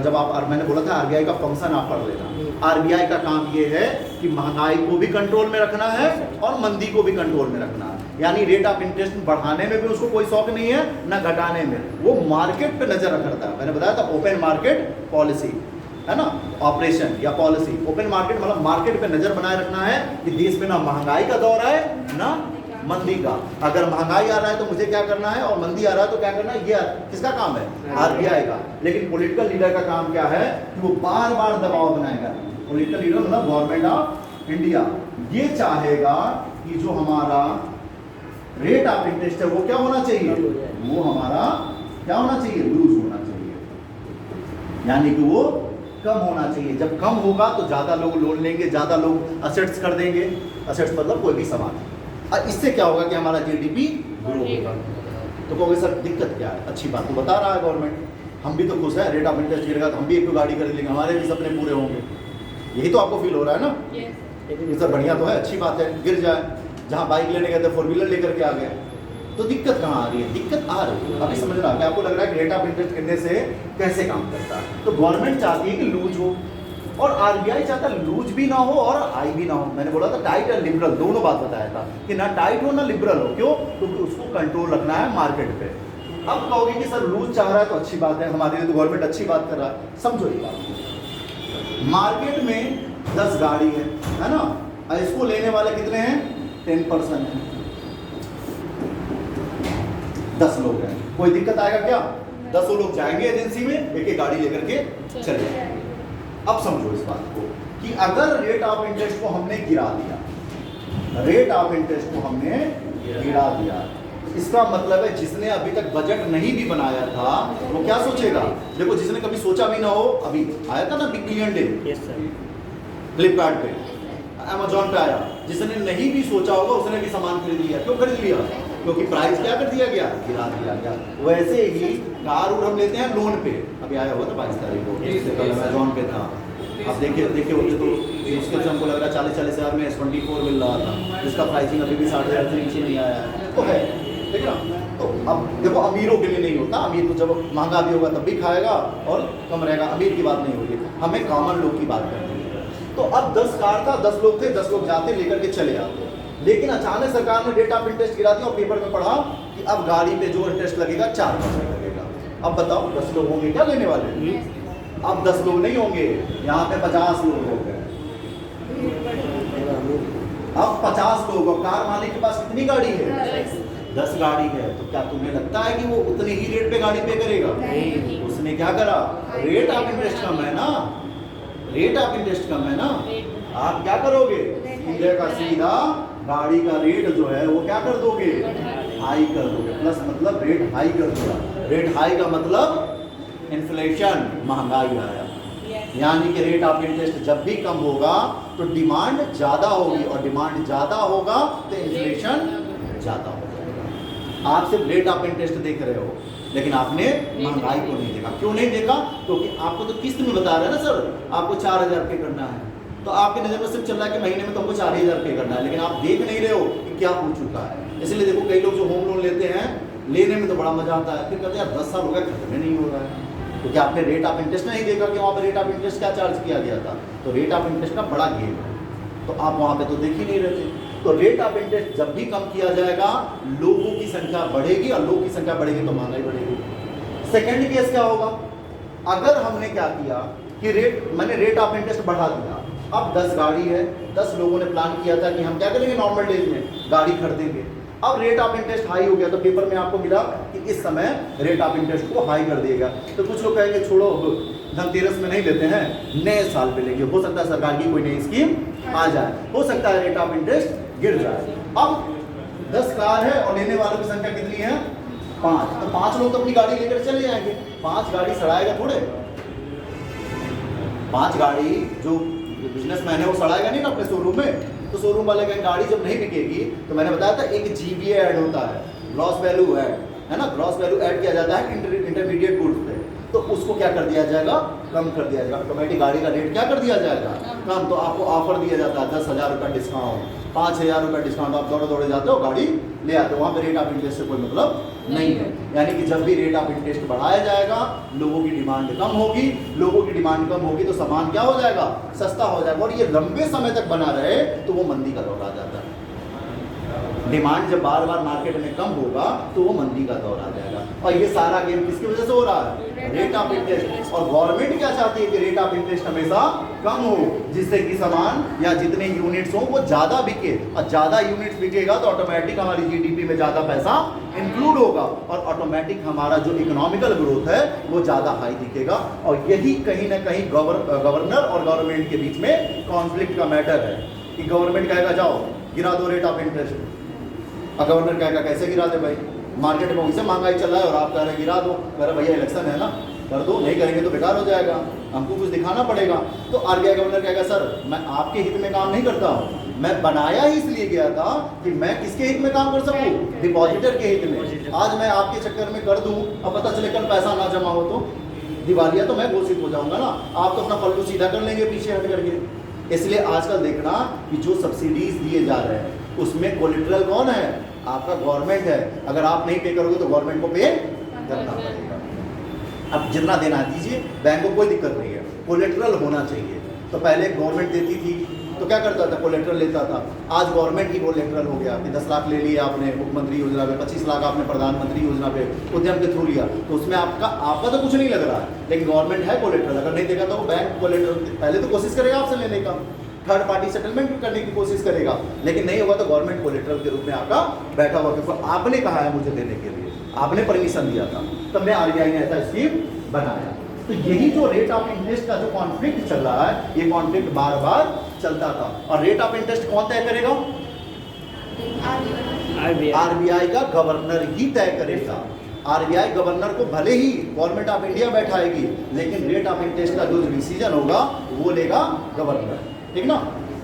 जब आप, मैंने बोला था आरबीआई का फंक्शन आप पढ़ लेना। आरबीआई का काम ये है कि महंगाई को भी कंट्रोल में रखना है और मंदी को भी कंट्रोल में रखना है। यानी रेट ऑफ इंटरेस्ट बढ़ाने में भी उसको कोई शौक नहीं है, ना घटाने में। वो मार्केट पे नजर रखता है। मैंने बताया था ओपन मार्केट पॉलिसी, है ना, ऑपरेशन या पॉलिसी। ओपन मार्केट मतलब मार्केट पे नजर बनाए रखना है कि देश में ना महंगाई का दौर है ना मंदी का। अगर महंगाई आ रहा है तो मुझे क्या करना है, और मंदी आ रहा है तो क्या करना है, ये किसका काम है? आरबीआई का। लेकिन पॉलिटिकल लीडर का काम क्या है कि वो बार बार दबाव बनाएगा। पॉलिटिकल लीडर मतलब गवर्नमेंट ऑफ इंडिया ये चाहेगा कि जो हमारा रेट ऑफ इंटरेस्ट है वो क्या होना चाहिए, वो हमारा क्या होना चाहिए, लूज होना चाहिए, यानी कि वो कम होना चाहिए। जब कम होगा तो ज़्यादा लोग लोन लेंगे, ज़्यादा लोग असेट्स कर देंगे। असेट्स मतलब कोई भी सामान। और इससे क्या होगा कि हमारा जीडीपी ग्रो होगा। तो कहोगे सर दिक्कत क्या है? अच्छी बात तो बता रहा है गवर्नमेंट, हम भी तो खुश है, रेट ऑफ इंटरेस्ट गिरेगा तो हम भी एक तो गाड़ी खरीद लेंगे, हमारे भी सपने पूरे होंगे। यही तो आपको फील हो रहा है ना? ये सब बढ़िया तो है, अच्छी बात है, गिर जाए। जहाँ बाइक लेने गए थे फोर व्हीलर लेकर के आ गए, तो दिक्कत कहाँ आ रही है? दिक्कत आ रही है। अभी समझना कि आपको लग रहा है कि रेट ऑफ इंटरेस्ट गिरने से कैसे काम करता है। तो गवर्नमेंट चाहती है कि लूज हो और आरबीआई चाहता है लूज भी ना हो और हाई भी ना हो। मैंने बोला था टाइट और लिबरल दोनों बात बताया था कि ना टाइट हो ना लिबरल हो। क्यों? क्योंकि उसको कंट्रोल रखना है मार्केट पे। अब कहोगे कि सर लूज चाह रहा है तो अच्छी बात है, हमारे लिए तो गवर्नमेंट अच्छी बात कर रहा है। समझो ये बात, मार्केट में 10 गाड़ी है ना, और इसको लेने वाले कितने हैं? 10% है, 10 लोग हैं। कोई दिक्कत आएगा क्या? 10 लोग जाएंगे एजेंसी में, एक एक गाड़ी लेकर के चले जाएंगे। अब समझो इस बात को कि अगर रेट ऑफ इंटरेस्ट को हमने गिरा दिया, रेट ऑफ इंटरेस्ट को हमने गिरा दिया, इसका मतलब है जिसने अभी तक बजट नहीं भी बनाया था वो क्या सोचेगा? देखो जिसने कभी सोचा भी ना हो, अभी आया था ना बिग बिलियन डे फ्लिपकार्ट पे, अमेजोन पे आया, जिसने नहीं भी सोचा होगा उसने भी सामान खरीद लिया। क्यों खरीद लिया? क्योंकि प्राइस क्या कर दिया गया? गिरा दिया गया। वैसे ही कार हम लेते हैं लोन पे, अभी आया हुआ था 22 तारीख को, इससे कल अमेजोन पे था। अब देखिए होते तो उसके हमको लग रहा है 40-40 हज़ार में S24 मिल रहा था, जिसका प्राइसिंग अभी भी 60,000 से नीचे नहीं आया है। तो है, ठीक है ना। तो अब देखो अमीरों के लिए नहीं होता, अमीर तो जब महंगा भी होगा तब भी खाएगा और कम रहेगा, अमीर की बात नहीं होगी, हमें कॉमन लोग की बात करनी है। तो अब 10 कार था, 10 लोग थे, 10 लोग जाते लेकर के चले आते। लेकिन अचानक सरकार ने रेट ऑफ इंटरेस्ट गिरा दिया और पेपर में पढ़ा कि अब गाड़ी पे जो इंटरेस्ट लगेगा 4% लगेगा। अब बताओ 10 लोग होंगे क्या लेने वाले? अब 10 लोग नहीं होंगे, यहाँ पे 50 लोग हो गए। अब 50 लोग, और कार मालिक के पास कितनी गाड़ी है? 10 गाड़ी है। तो क्या तुम्हें लगता है कि वो उतने ही रेट पे गाड़ी पे करेगा? नहीं। उसने क्या करा? रेट ऑफ इंटरेस्ट कम है ना, रेट ऑफ इंटरेस्ट कम है ना, आप क्या करोगे? सीधे का सीधा गाड़ी का रेट जो है वो क्या कर दोगे? हाई कर दोगे। प्लस मतलब रेट हाई कर दिया। रेट हाई का मतलब इन्फ्लेशन, महंगाई आया। यानी कि रेट ऑफ इंटरेस्ट जब भी कम होगा तो डिमांड ज़्यादा होगी, और डिमांड ज़्यादा होगा तो इन्फ्लेशन ज़्यादा होगा। आप सिर्फ रेट ऑफ इंटरेस्ट देख रहे हो, लेकिन आपने महंगाई को नहीं देखा। क्यों नहीं देखा? क्योंकि आपको तो किस्त में बता रहे हैं ना सर, आपको 4000 पे करना है, तो आपकी नज़र में सिर्फ चल रहा है कि महीने में तुमको 4000 पे करना है, लेकिन आप देख नहीं रहे हो कि क्या हो चुका है। इसलिए देखो कई लोग जो होम लोन लेते हैं, लेने में तो बड़ा मजा आता है, फिर कहते हैं यार 10 साल हो गए खत्म नहीं हो रहा है, क्योंकि आपने रेट ऑफ इंटरेस्ट नहीं देखा कि वहाँ पर रेट ऑफ इंटरेस्ट क्या चार्ज किया गया था। तो रेट ऑफ इंटरेस्ट का बड़ा गेम है, तो आप वहाँ पे तो देख ही नहीं रहे थे। तो रेट ऑफ इंटरेस्ट जब भी कम किया जाएगा, लोगों की संख्या बढ़ेगी, और लोगों की संख्या बढ़ेगी तो महंगाई बढ़ेगी। सेकेंड केस क्या होगा? अगर हमने क्या किया कि मैंने रेट ऑफ इंटरेस्ट बढ़ा दिया, अब 10 गाड़ी है, 10 लोगों ने प्लान किया था कि हम क्या करेंगे, नॉर्मल डेज में गाड़ी खरीदेंगे। अब रेट ऑफ इंटरेस्ट हाई हो गया, तो पेपर में आपको मिला कि इस समय रेट ऑफ इंटरेस्ट को हाई कर देगा। तो कुछ लोग कहेंगे छोड़ो, धनतेरस में नहीं लेते हैं, नए साल पे लेंगे, हो सकता है सरकार की कोई नई स्कीम आ जाए, हो सकता है रेट ऑफ इंटरेस्ट गिर जाए। अब 10 कार है और लेने वालों की संख्या कितनी है? 5। तो 5 लोग तो अपनी गाड़ी लेकर चले जाएंगे, 5 गाड़ी सड़ाएगा थोड़े। 5 गाड़ी जो बिजनेसमैन है वो सड़ाएगा नहीं ना अपने शोरूम में। तो शोरूम वाले कहेंगे गाड़ी जब नहीं बिकेगी, तो मैंने बताया था एक GVA ऐड होता है, ग्रॉस वैल्यू ऐड, है ना, ग्रॉस वैल्यू ऐड किया जाता है इंटरमीडिएट गुड्स पे, तो उसको क्या कर दिया जाएगा, कम कर दिया जाएगा। ऑटोमेटिक गाड़ी का रेट क्या कर दिया जाएगा, कम। तो आपको ऑफर दिया जाता है 10,000 रुपये डिस्काउंट, 5,000 रुपये डिस्काउंट, आप दौड़े जाते हो, गाड़ी ले आते हो। वहाँ पे रेट ऑफ इंटरेस्ट से कोई मतलब नहीं है। यानी कि जब भी रेट ऑफ इंटरेस्ट बढ़ाया जाएगा, लोगों की डिमांड कम होगी, लोगों की डिमांड कम होगी तो सामान क्या हो जाएगा, सस्ता हो जाएगा, और ये लंबे समय तक बना रहे तो वो मंदी का दौर आ जाता है। डिमांड जब बार बार मार्केट में कम होगा तो वो मंदी का दौर आ जाएगा। और ये सारा गेम किसकी वजह से हो रहा है, रेट ऑफ इंटरेस्ट। और गवर्नमेंट क्या चाहती है कि रेट ऑफ इंटरेस्ट हमेशा कम हो, जिससे कि सामान या जितने यूनिट्स हो वो ज़्यादा बिके, और ज़्यादा यूनिट्स बिकेगा तो ऑटोमेटिक हमारी GDP में ज़्यादा पैसा इंक्लूड होगा, और ऑटोमेटिक हमारा जो इकोनॉमिकल ग्रोथ है वो ज़्यादा हाई दिखेगा। और यही कहीं ना कहीं गवर्नर और गवर्नमेंट के बीच में कॉन्फ्लिक्ट का मैटर है कि गवर्नमेंट कहेगा जाओ गिरा दो रेट ऑफ इंटरेस्ट, और गवर्नर कहेगा कैसे गिरा दे भाई, मार्केट में वैसे महंगाई चल रहा है और आप कह रहे हैं गिरा दो। कह रहे भैया इलेक्शन है ना, कर दो, नहीं करेंगे तो बेकार हो जाएगा, हमको कुछ दिखाना पड़ेगा। तो RBI गवर्नर कहेगा सर मैं आपके हित में काम नहीं करता हूँ, मैं बनाया ही इसलिए गया था कि मैं किसके हित में काम कर सकूँ, डिपॉजिटर के हित में। आज मैं आपके चक्कर में कर दूँ, अब पता चले कल पैसा ना जमा हो तो दिवालिया तो मैं घोषित हो जाऊँगा ना, आप तो अपना पल्लू सीधा कर लेंगे पीछे हट करके। इसलिए आजकल देखना कि जो सब्सिडीज दिए जा रहे हैं उसमें कोलेटरल कौन है, आपका गवर्नमेंट है। अगर आप नहीं पे करोगे तो गवर्नमेंट को पे करना पड़ेगा। अब जितना देना दीजिए, बैंक को कोई दिक्कत नहीं है, कोलेटरल होना चाहिए। तो पहले गवर्नमेंट देती थी तो क्या करता था, कोलेटरल लेता था। आज गवर्नमेंट ही कोलेटरल हो गया कि 10 लाख ले लिया आपने मुख्यमंत्री योजना पे, 25 लाख आपने प्रधानमंत्री योजना पे उद्यम के थ्रू लिया, तो उसमें आपका तो कुछ नहीं लग रहा है, लेकिन गवर्नमेंट है कोलेटरल। अगर नहीं देगा तो वो बैंक कोलेटरल पहले तो कोशिश करेगा आपसे लेने का, थर्ड पार्टी सेटलमेंट करने की कोशिश करेगा, लेकिन नहीं होगा तो गवर्नमेंट कोलेटरल के रूप में आपका बैठा हुआ, क्योंकि आपने कहा है मुझे देने के लिए, आपने परमिशन दिया था, तब मैं RBI ने ऐसा स्कीम बनाया। तो यही जो रेट ऑफ इंटरेस्ट का जो कॉन्फ्लिक्ट चल रहा है, ये कॉन्फ्लिक्ट बार बार चलता था। और रेट ऑफ इंटरेस्ट कौन तय करेगा, RBI का गवर्नर ही तय करेगा। RBI गवर्नर को भले ही गवर्नमेंट ऑफ इंडिया बैठाएगी, लेकिन रेट ऑफ इंटरेस्ट का जो डिसीजन होगा वो लेगा गवर्नर, ठीक ना।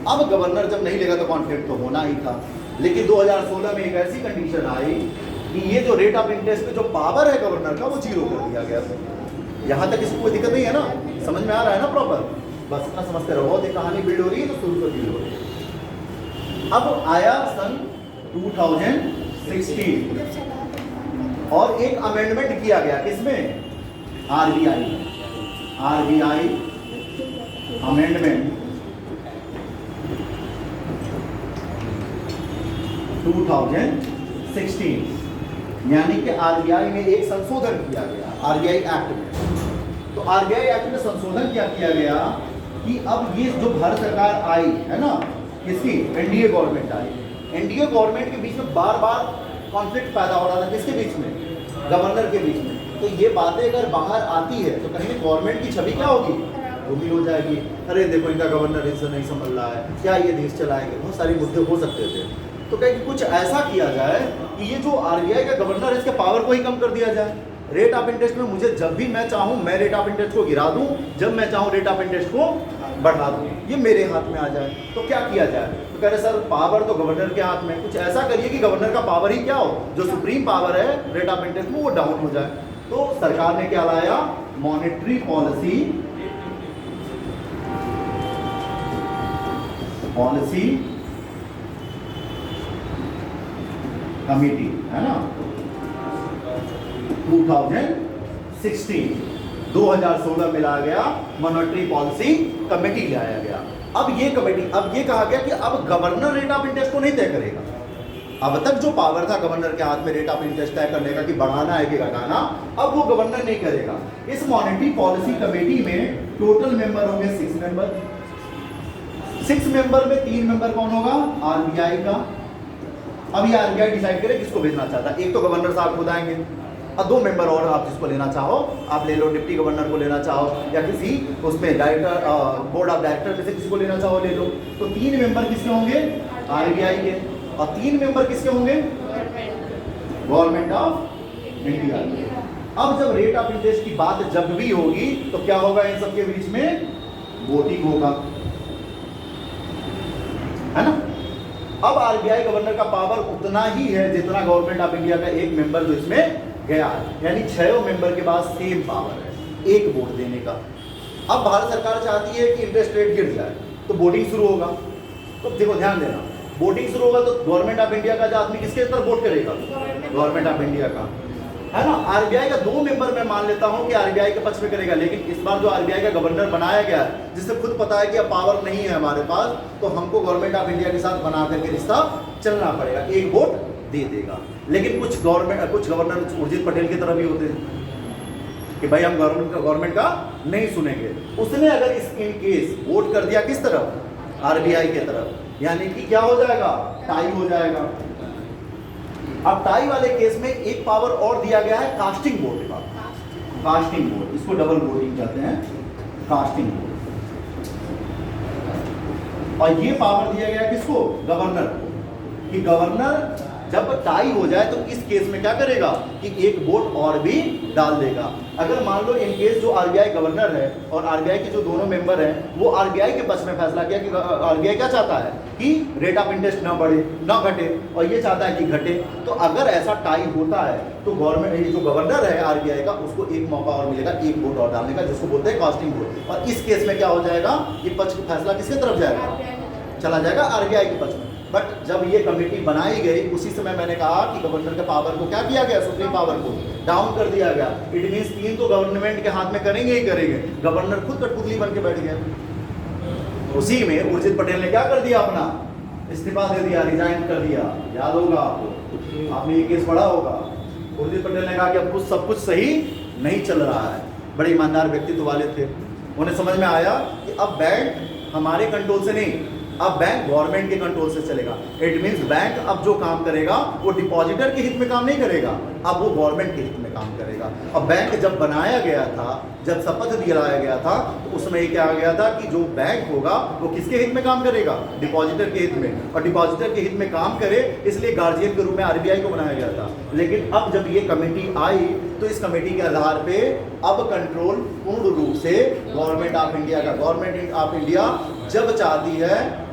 अब गवर्नर जब नहीं लेगा तो कॉन्फ्लिक्ट तो होना ही था, लेकिन 2016 में एक ऐसी कंडीशन आई कि ये जो रेट ऑफ इंटरेस्ट पे जो पावर है गवर्नर का वो 0 कर दिया गया। यहाँ तक इसको कोई दिक्कत नहीं है ना, समझ में आ रहा है ना प्रॉपर, बस इतना समझते रहो। बहुत कहानी बिल्ड हो रही है तो शुरू से बिल्ड हो रही है। अब आया सन 2016 और एक अमेंडमेंट किया गया, किसमें, RBI अमेंडमेंट 2016, यानी कि RBI में एक संशोधन किया गया RBI एक्ट में। तो RBI एक्ट में संशोधन क्या किया गया कि अब ये जो भारत सरकार आई है ना, किसकी, NDA गवर्नमेंट आई, NDA गवर्नमेंट के बीच में बार बार कॉन्फ्लिक्ट पैदा हो रहा था, किसके बीच में, गवर्नर के बीच में। तो ये बातें अगर बाहर आती है तो कहीं गवर्नमेंट की छवि क्या होगी, धूमिल हो जाएगी। अरे देखो इनका गवर्नर इनसे नहीं संभल रहा है, क्या ये देश चलाएंगे, बहुत सारे मुद्दे हो सकते थे। तो कहीं कुछ ऐसा किया जाए कि ये जो RBI का गवर्नर है इसके पावर को ही कम कर दिया जाए, रेट ऑफ इंटरेस्ट में मुझे जब भी मैं चाहूँ मैं रेट ऑफ इंटरेस्ट को गिरा दूँ, जब मैं चाहूँ रेट ऑफ इंटरेस्ट को बढ़ा दूँ, ये मेरे हाथ में आ जाए। तो क्या किया जाए? तो कह रहे सर पावर तो गवर्नर के हाथ में, कुछ ऐसा करिए कि गवर्नर का पावर ही क्या हो, जो सुप्रीम पावर है रेट ऑफ इंटरेस्ट में वो डाउन हो जाए। तो सरकार ने क्या लाया? मॉनेटरी पॉलिसी कमिटी, है ना, 2016 में लाया गया, मॉनेटरी पॉलिसी कमेटी लाया गया। अब ये कहा गया कि अब गवर्नर रेट ऑफ इंटरेस्ट को नहीं तय करेगा। अब तक जो पावर था गवर्नर के हाथ में रेट ऑफ इंटरेस्ट तय करने का कि बढ़ाना है कि घटाना, अब वो गवर्नर नहीं करेगा। इस मॉनेटरी पॉलिसी कमेटी में टोटल मेंबर होंगे 6 मेंबर। 6 मेंबर में 3 मेंबर कौन होगा? आरबीआई का। अब ये आरबीआई डिसाइड करे किसको भेजना चाहता है। एक तो गवर्नर साहब खुद आएंगे और 2 मेंबर और आप जिसको लेना चाहो आप ले लो, डिप्टी गवर्नर को लेना चाहो या किसी उसमें डायरेक्टर बोर्ड ऑफ डायरेक्टर में से किसी को लेना चाहो ले लो। तो 3 मेंबर किसके होंगे? आरबीआई के। और 3 मेंबर किसके होंगे? Government of India. अब जब रेट ऑफ इंटरेस्ट की बात जब भी होगी तो क्या होगा? इन सबके बीच में वोटिंग होगा, है ना। अब आरबीआई गवर्नर का पावर उतना ही है जितना गवर्नमेंट ऑफ इंडिया का एक मेंबर जो इसमें गया है, यानी 6 मेंबर के पास सेम पावर है एक वोट देने का। अब भारत सरकार चाहती है कि इंटरेस्ट रेट गिर जाए तो वोटिंग शुरू होगा। तो देखो ध्यान देना, वोटिंग शुरू होगा तो गवर्नमेंट ऑफ इंडिया का जो आदमी किसके तरफ वोट करेगा? गवर्नमेंट ऑफ इंडिया का, है ना। आरबीआई का 2 मेंबर मैं मान लेता हूं कि आरबीआई के पक्ष में करेगा, लेकिन इस बार जो आरबीआई का गवर्नर बनाया गया है जिससे खुद पता है कि अब पावर नहीं है हमारे पास, तो हमको गवर्नमेंट ऑफ इंडिया के साथ बना करके रिश्ता चलना पड़ेगा, एक वोट दे देगा। लेकिन कुछ गवर्नर उर्जित पटेल की तरह भी होते हैं कि भाई हम गवर्नमेंट का नहीं सुनेंगे। उसने अगर इन केस वोट कर दिया किस तरफ? आरबीआई के तरफ, यानी कि क्या हो जाएगा? टाई हो जाएगा। अब टाई वाले केस में एक पावर और दिया गया है कास्टिंग वोट का। कास्टिंग वोट, इसको डबल वोटिंग कहते हैं, कास्टिंग वोट। और ये पावर दिया गया किसको? गवर्नर को, कि गवर्नर जब टाई हो जाए तो इस केस में क्या करेगा कि एक वोट और भी डाल देगा। अगर मान लो इन केस जो आरबीआई गवर्नर है और आरबीआई के जो दोनों मेंबर हैं वो आरबीआई के पक्ष में फैसला किया कि आरबीआई क्या चाहता है कि रेट ऑफ इंटरेस्ट ना बढ़े ना घटे, और ये चाहता है कि घटे, तो अगर ऐसा टाई होता है तो गवर्नमेंट जो गवर्नर है आरबीआई का उसको एक मौका और मिलेगा एक वोट और डालने का, जिसको बोलते हैं कास्टिंग वोट। और इस केस में क्या हो जाएगा कि पक्ष का फैसला किसके तरफ जाएगा? चला जाएगा आरबीआई के पक्ष में। बट जब ये कमेटी बनाई गई उसी समय मैंने कहा कि गवर्नर के पावर को क्या किया गया? सुप्रीम पावर को डाउन कर दिया गया। इट मींस 3 तो गवर्नमेंट के हाथ में करेंगे ही करेंगे, गवर्नर खुद कठपुतली बन के बैठ गया। उसी में उर्जित पटेल ने क्या कर दिया? अपना इस्तीफा दे दिया, रिजाइन कर दिया। याद होगा आपको, आपने ये केस पढ़ा होगा। उर्जित पटेल ने कहा कि अब कुछ सब कुछ सही नहीं चल रहा है। बड़े ईमानदार व्यक्तित्व वाले थे, उन्हें समझ में आया कि अब बैंक हमारे कंट्रोल से नहीं, अब बैंक गवर्नमेंट के कंट्रोल से चलेगा। इट मींस बैंक अब जो काम करेगा वो डिपॉजिटर के हित में काम नहीं करेगा, अब वो गवर्नमेंट के हित में काम करेगा। अब बैंक जब बनाया गया था, जब शपथ दिलाया गया था, तो उसमें ये क्या आ गया था कि जो बैंक होगा वो किसके हित में काम करेगा? डिपॉजिटर के हित में। और डिपॉजिटर के हित में काम करे इसलिए गार्जियन के रूप में आरबीआई को बनाया गया था। लेकिन अब जब ये कमेटी आई तो इस कमेटी के आधार पे अब कंट्रोल पूर्ण रूप से गवर्नमेंट ऑफ इंडिया का। गवर्नमेंट ऑफ इंडिया जब चाहती है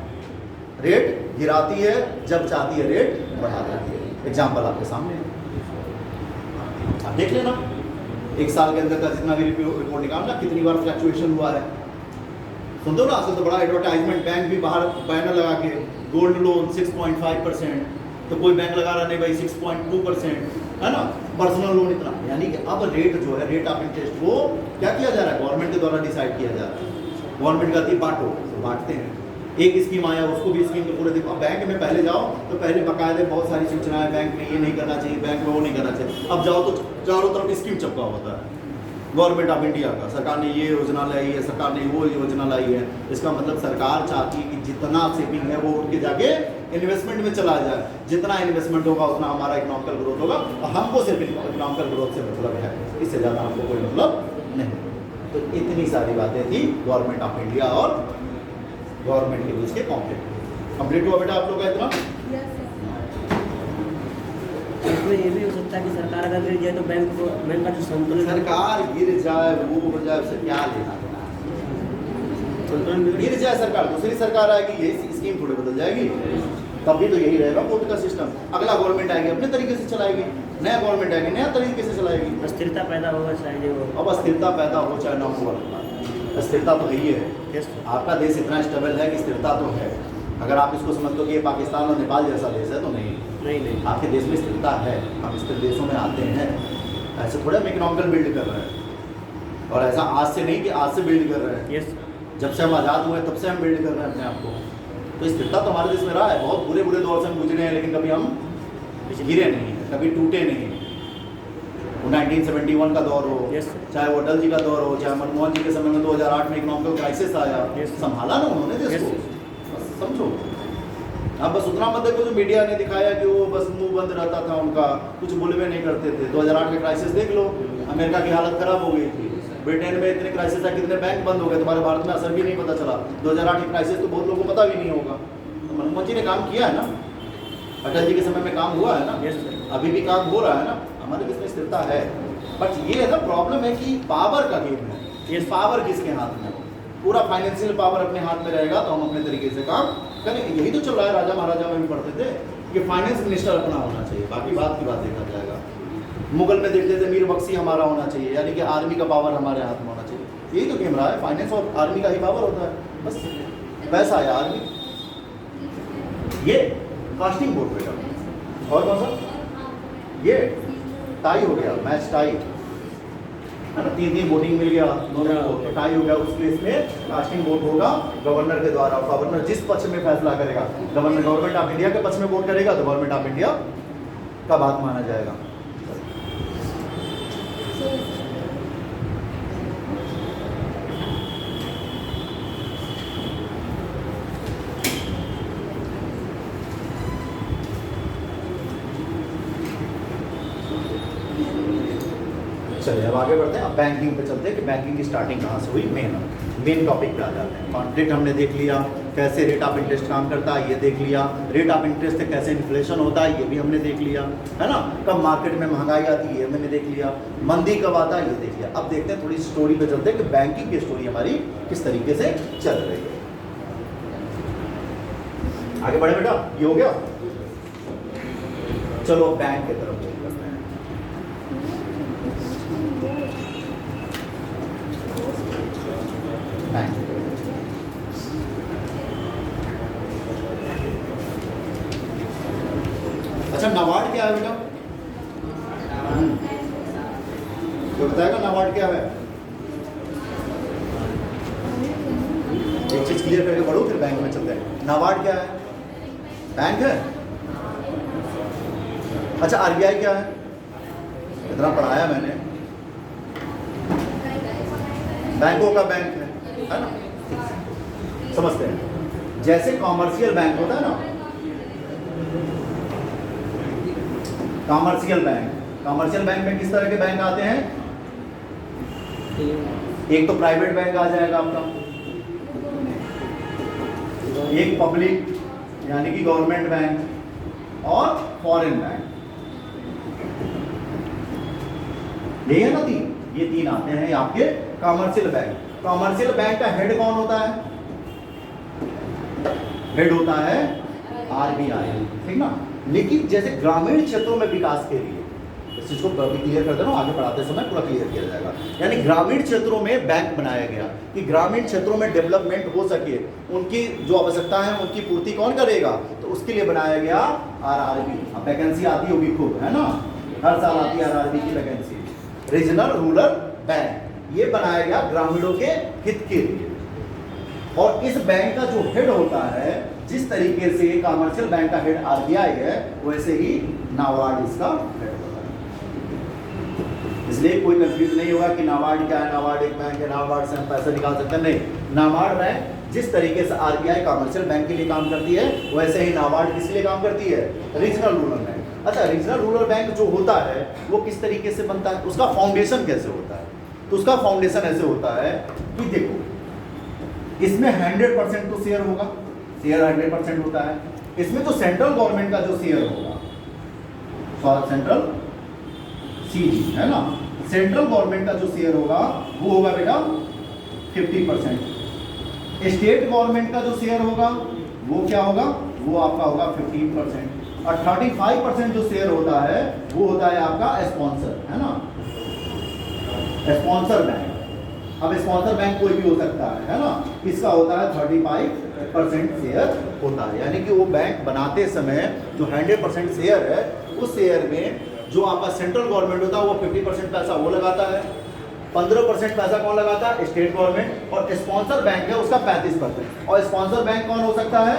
रेट गिराती है, जब चाहती है रेट बढ़ा देती है। एग्जाम्पल आपके सामने आप देख लेना, 1 साल के अंदर का जितना भी रिपोर्ट निकालना कितनी बार फ्लक्चुएशन हुआ है। सुनते हो ना, आजकल तो बड़ा एडवर्टाइजमेंट, बैंक भी बाहर बैनर लगा के गोल्ड लोन 6.5%, तो कोई बैंक लगा रहा नहीं भाई 6.2%, है ना। पर्सनल लोन इतना, यानी कि अब रेट जो है रेट ऑफ इंटरेस्ट वो क्या किया जा रहा है? गवर्नमेंट के द्वारा डिसाइड किया जा रहा है। गवर्नमेंट कहती है बांटो, तो बांटते हैं। एक स्कीम आया उसको भी स्कीम के पूरे देखो। अब बैंक में पहले जाओ तो पहले बकायदे बहुत सारी सूचनाएं, बैंक में ये नहीं करना चाहिए, बैंक में वो नहीं करना चाहिए। अब जाओ तो चारों तरफ स्कीम चिपका होता है गवर्नमेंट ऑफ इंडिया का। सरकार ने ये योजना लाई है, सरकार ने वो योजना लाई है। इसका मतलब सरकार चाहती है कि जितना सेविंग है वो उठ के जाके इन्वेस्टमेंट में चला जाए। जितना इन्वेस्टमेंट होगा उतना हमारा इकोनॉमिकल ग्रोथ होगा, और हमको सिर्फ इकोनॉमिकल ग्रोथ से मतलब है, इससे ज़्यादा हमको कोई मतलब नहीं। तो इतनी सारी बातें थी गवर्नमेंट ऑफ इंडिया और गवर्नमेंट के बीच के कॉन्फ्लिक्ट। कंप्लीट हुआ बेटा आप लोग का इतना? इसमें ये भी हो सकता है कि सरकार अगर गिर जाए तो बैंक का जो संतुलन सरकार गिर जाए वो हो जाए, उससे क्या लेना देना है? संतुलन बिगड़ गिर जाए सरकार, दूसरी सरकार आएगी, यही स्कीम थोड़ी बदल जाएगी। तब भी तो यही रहेगा कोर्ट का सिस्टम। अगला गवर्नमेंट आएगी अपने तरीके से चलाएगी, नया गवर्नमेंट आएगी नया तरीके से चलाएगी। अस्थिरता पैदा होगा चाहे वो। अब अस्थिरता पैदा हो चाहे ना हो, स्थिरता तो है ही है। यस आपका देश इतना स्टेबल है कि स्थिरता तो है। अगर आप इसको समझते हो कि ये पाकिस्तान और नेपाल जैसा देश है तो नहीं, नहीं आपके देश में स्थिरता है। हम स्थिर देशों में आते हैं, ऐसे थोड़ा हम इकोनॉमिकल बिल्ड कर रहे हैं, और ऐसा आज से नहीं कि आज से बिल्ड कर रहे हैं। यस जब से हम आज़ाद हुए तब से हम बिल्ड कर रहे हैं अपने आप को। तो स्थिरता तो हमारे देश में रहा है, बहुत बुरे बुरे दौर से हम गुजरे हैं, लेकिन कभी हम गिरे नहीं हैं, कभी टूटे नहीं। वो 1971 का दौर हो, Yes, sir. चाहे वो अटल जी का दौर हो, चाहे मनमोहन जी के समय में 2008 में इकोनॉमिकल क्राइसिस आया, Yes, sir. संभाला ना उन्होंने देश Yes, को। sir. बस समझो, आप बस उतना मत देखो जो मीडिया ने दिखाया कि वो बस मुंह बंद रहता था उनका, कुछ बोलवे नहीं करते थे। 2008 का क्राइसिस देख लो, अमेरिका की हालत खराब हो गई थी, ब्रिटेन में इतने क्राइसिस आए, कितने बैंक बंद हो गए, तुम्हारे भारत में असर भी नहीं पता चला। 2008 की क्राइसिस तो बहुत लोगों को पता भी नहीं होगा। तो मनमोहन जी ने काम किया है ना, अटल जी के समय में काम हुआ है ना, यस सर। अभी भी काम हो रहा है ना, हमारे देश में स्थिरता है। बट ये है ना प्रॉब्लम है कि पावर का गेम है, ये पावर किसके हाथ में हो। पूरा फाइनेंशियल पावर अपने हाथ में रहेगा तो हम अपने तरीके से काम करेंगे। यही तो चल रहा है, राजा महाराजा में भी पढ़ते थे कि फाइनेंस मिनिस्टर अपना होना चाहिए, बाकी बात की बात देखा जाएगा। मुगल में देखते थे मीर बख्शी हमारा होना चाहिए, यानी कि आर्मी का पावर हमारे हाथ में होना चाहिए। यही तो गेम रहा है, फाइनेंस और आर्मी का ही पावर होता है, बस पैसा है आर्मी। ये कास्टिंग बोर्ड बेटा, और कौन सा, ये टाई हो गया, मैच टाई है ना, 3-3 वोटिंग मिल गया दोनों को, तो टाई हो गया। उस केस में कास्टिंग वोट होगा गवर्नर के द्वारा। गवर्नर जिस पक्ष में फैसला करेगा, गवर्नमेंट ऑफ इंडिया के पक्ष में वोट करेगा तो गवर्नमेंट ऑफ इंडिया का बात माना जाएगा। चलिए अब आगे बढ़ते हैं, अब बैंकिंग पे चलते हैं कि बैंकिंग की स्टार्टिंग कहाँ से हुई। मेन टॉपिक पे आ जाते हैं। कॉन्फ्लिक्ट हमने देख लिया, कैसे रेट ऑफ इंटरेस्ट काम करता है ये देख लिया, रेट ऑफ इंटरेस्ट से कैसे इन्फ्लेशन होता है ये भी हमने देख लिया, है ना, कब मार्केट में महंगाई आती है ये मैंने देख लिया, मंदी कब आता है ये देख लिया। अब देखते हैं थोड़ी स्टोरी पे चलते हैं कि बैंकिंग की स्टोरी हमारी किस तरीके से चल रही है। आगे बढ़े बेटा, ये हो गया। चलो बैंक की तरफ मूव करते हैं। बैंक अच्छा, नाबार्ड क्या है बेटा? तो बताएगा नाबार्ड क्या है? एक चीज क्लियर करके बढ़ो फिर बैंक में चलते हैं। नाबार्ड क्या है? बैंक है। अच्छा, आरबीआई क्या है? इतना पढ़ाया मैंने, बैंकों का बैंक है ना, समझते हैं। जैसे कॉमर्शियल बैंक होता है ना, कॉमर्शियल बैंक में किस तरह के बैंक आते हैं? एक तो प्राइवेट बैंक आ जाएगा आपका, एक पब्लिक यानी कि गवर्नमेंट बैंक, और फॉरेन बैंक। यही है ना तीन, ये तीन आते हैं आपके कॉमर्शियल बैंक। कॉमर्शियल बैंक का हेड कौन होता है? हेड होता है आरबीआई, ठीक ना। लेकिन जैसे ग्रामीण क्षेत्रों में विकास के लिए, इस चीज को क्लियर कर देना, आगे पढ़ाते समय पूरा क्लियर किया जाएगा। यानी ग्रामीण क्षेत्रों में बैंक बनाया गया कि ग्रामीण क्षेत्रों में डेवलपमेंट हो सके, उनकी जो आवश्यकता है उनकी पूर्ति कौन करेगा, तो उसके लिए बनाया गया आरआरबी। अब वैकेंसी आती होगी खूब, है ना, हर साल आती है आरआरबी की वैकेंसी। रीजनल रूरल बैंक ये बनाया गया ग्रामीणों के हित के लिए। और इस बैंक का जो हेड होता है, जिस तरीके से कमर्शियल बैंक का हेड आरबीआई है, वैसे ही नाबार्ड इसका हेड होता है। इसलिए कोई कंफ्यूज नहीं होगा कि नाबार्ड क्या है, नाबार्ड एक बैंक है, नाबार्ड से हम पैसा निकाल सकते हैं, नहीं। नाबार्ड बैंक जिस तरीके से आरबीआई कमर्शियल बैंक के लिए काम करती है, वैसे ही नाबार्ड किस लिए काम करती है? Regional rural bank. अच्छा, रीजनल रूरल बैंक जो होता है वो किस तरीके से बनता है, उसका फाउंडेशन कैसे होता है? तो उसका फाउंडेशन ऐसे होता है कि देखो, इसमें 100% तो शेयर होगा, शेयर 100% होता है। इसमें जो सेंट्रल गवर्नमेंट का जो शेयर होगा सेंट्रल सीजी है ना। सेंट्रल गवर्नमेंट का जो शेयर होगा वो होगा बेटा 50%। स्टेट गवर्नमेंट का जो शेयर होगा वो क्या होगा, वो आपका होगा 15%। और 35% जो शेयर होता है वो होता है आपका स्पॉन्सर, है ना, स्पॉन्सर बैंक। अब स्पॉन्सर बैंक कोई भी हो सकता है ना। इसका होता है 35% शेयर होता है, यानी कि वो बैंक बनाते समय जो 100% शेयर है उस शेयर में जो आपका सेंट्रल गवर्नमेंट होता है वो 50% पैसा वो लगाता है, 15% पैसा कौन लगाता है, स्टेट गवर्नमेंट, और स्पॉन्सर बैंक है उसका 35%। और स्पॉन्सर बैंक कौन हो सकता है,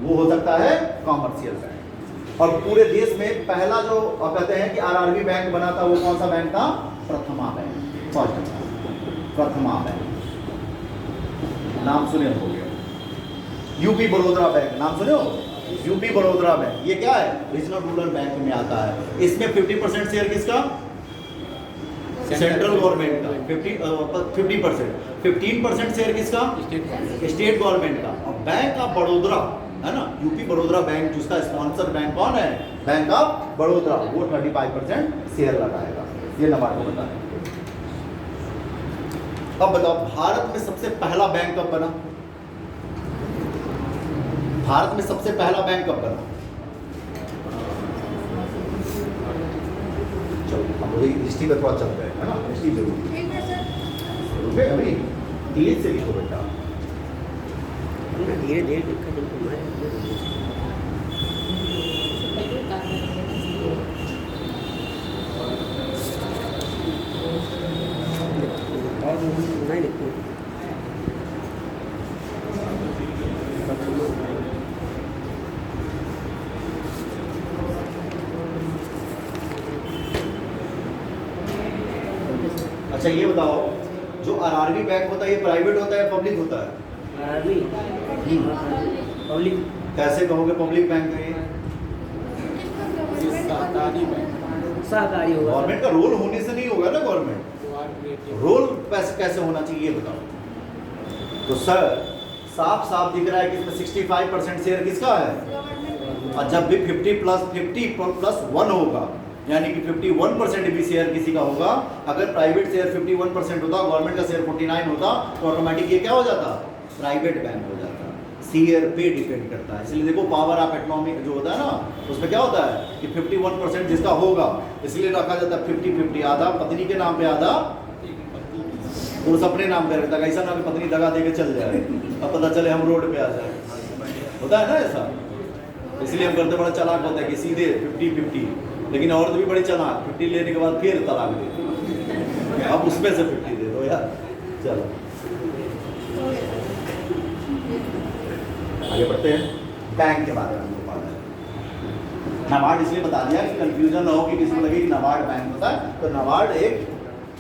वो हो सकता है कॉमर्शियल बैंक। और पूरे देश में पहला जो कहते हैं कि आरआरबी बैंक बना था वो कौन सा बैंक था, प्रथमा बैंक, प्रथमा बैंक, नाम सुने होंगे। यूपी बड़ोदरा बैंक, नाम सुने हो, यूपी बड़ोदरा बैंक, ये क्या है, रीजनल रूरल बैंक में आता है। इसमें 50% शेयर किसका, सेंट्रल गवर्नमेंट का, 50%, 15% शेयर किसका, स्टेट गवर्नमेंट का। और बैंक ऑफ बड़ोदरा है ना, यूपी बड़ोदरा बैंक जिसका स्पॉन्सर बैंक कौन है, बैंक ऑफ बड़ोदरा, वो 35% शेयर लगाएगा। ये नंबर को बताएं। अब बताओ भारत में सबसे पहला बैंक कब बना, भारत में सबसे पहला बैंक कब बना, चलो हम हिस्ट्री पे थोड़ा चलते हैं, है ना, हिस्ट्री जरूरी ठीक है सर। है अभी, तेज से लिखो बेटा, धीरे धीरे लिखा तुमको मैं और नहीं लिखूँ। अच्छा ये बताओ जो आरआरबी बैंक होता है ये प्राइवेट होता है पब्लिक होता है, पब्लिक कैसे कहोगे पब्लिक बैंक है ये, सहकारी होगा। गवर्नमेंट का रोल होने से नहीं होगा ना, गवर्नमेंट रोल कैसे होना चाहिए ये बताओ। तो सर साफ साफ दिख रहा है कि इसमें 65% शेयर किसका है, और जब भी 50+1 होगा यानी कि 51% भी शेयर किसी का होगा। अगर प्राइवेट शेयर 51% होता, गवर्नमेंट का शेयर 49 होता, तो ऑटोमेटिक ये क्या हो जाता, प्राइवेट बैंक हो जाता। शेयर पे डिपेंड करता है, इसलिए देखो पावर ऑफ इकोनॉमिक जो होता है ना उसमें क्या होता है कि 51% जिसका होगा इसलिए रखा जाता है 50-50, आधा पत्नी के नाम पे आधा पुरुष अपने नाम पे रखता है। ऐसा ना कि पत्नी दगा दे के चल जाए अब पता चले हम रोड पे आ जाए, होता है ना ऐसा। इसलिए हम करते बड़ा चालाक होता है कि सीधे 50-50, लेकिन औरत भी बड़ी चालाक, 50 लेने के बाद फिर तलाक दे, अब उसमें से 50 दे दो यार। चलो आगे बढ़ते हैं, बैंक के बारे में हमको पता है। नाबार्ड इसलिए बता दिया कि कंफ्यूजन ना हो कि किसी को लगे कि नाबार्ड बैंक होता है, तो नाबार्ड एक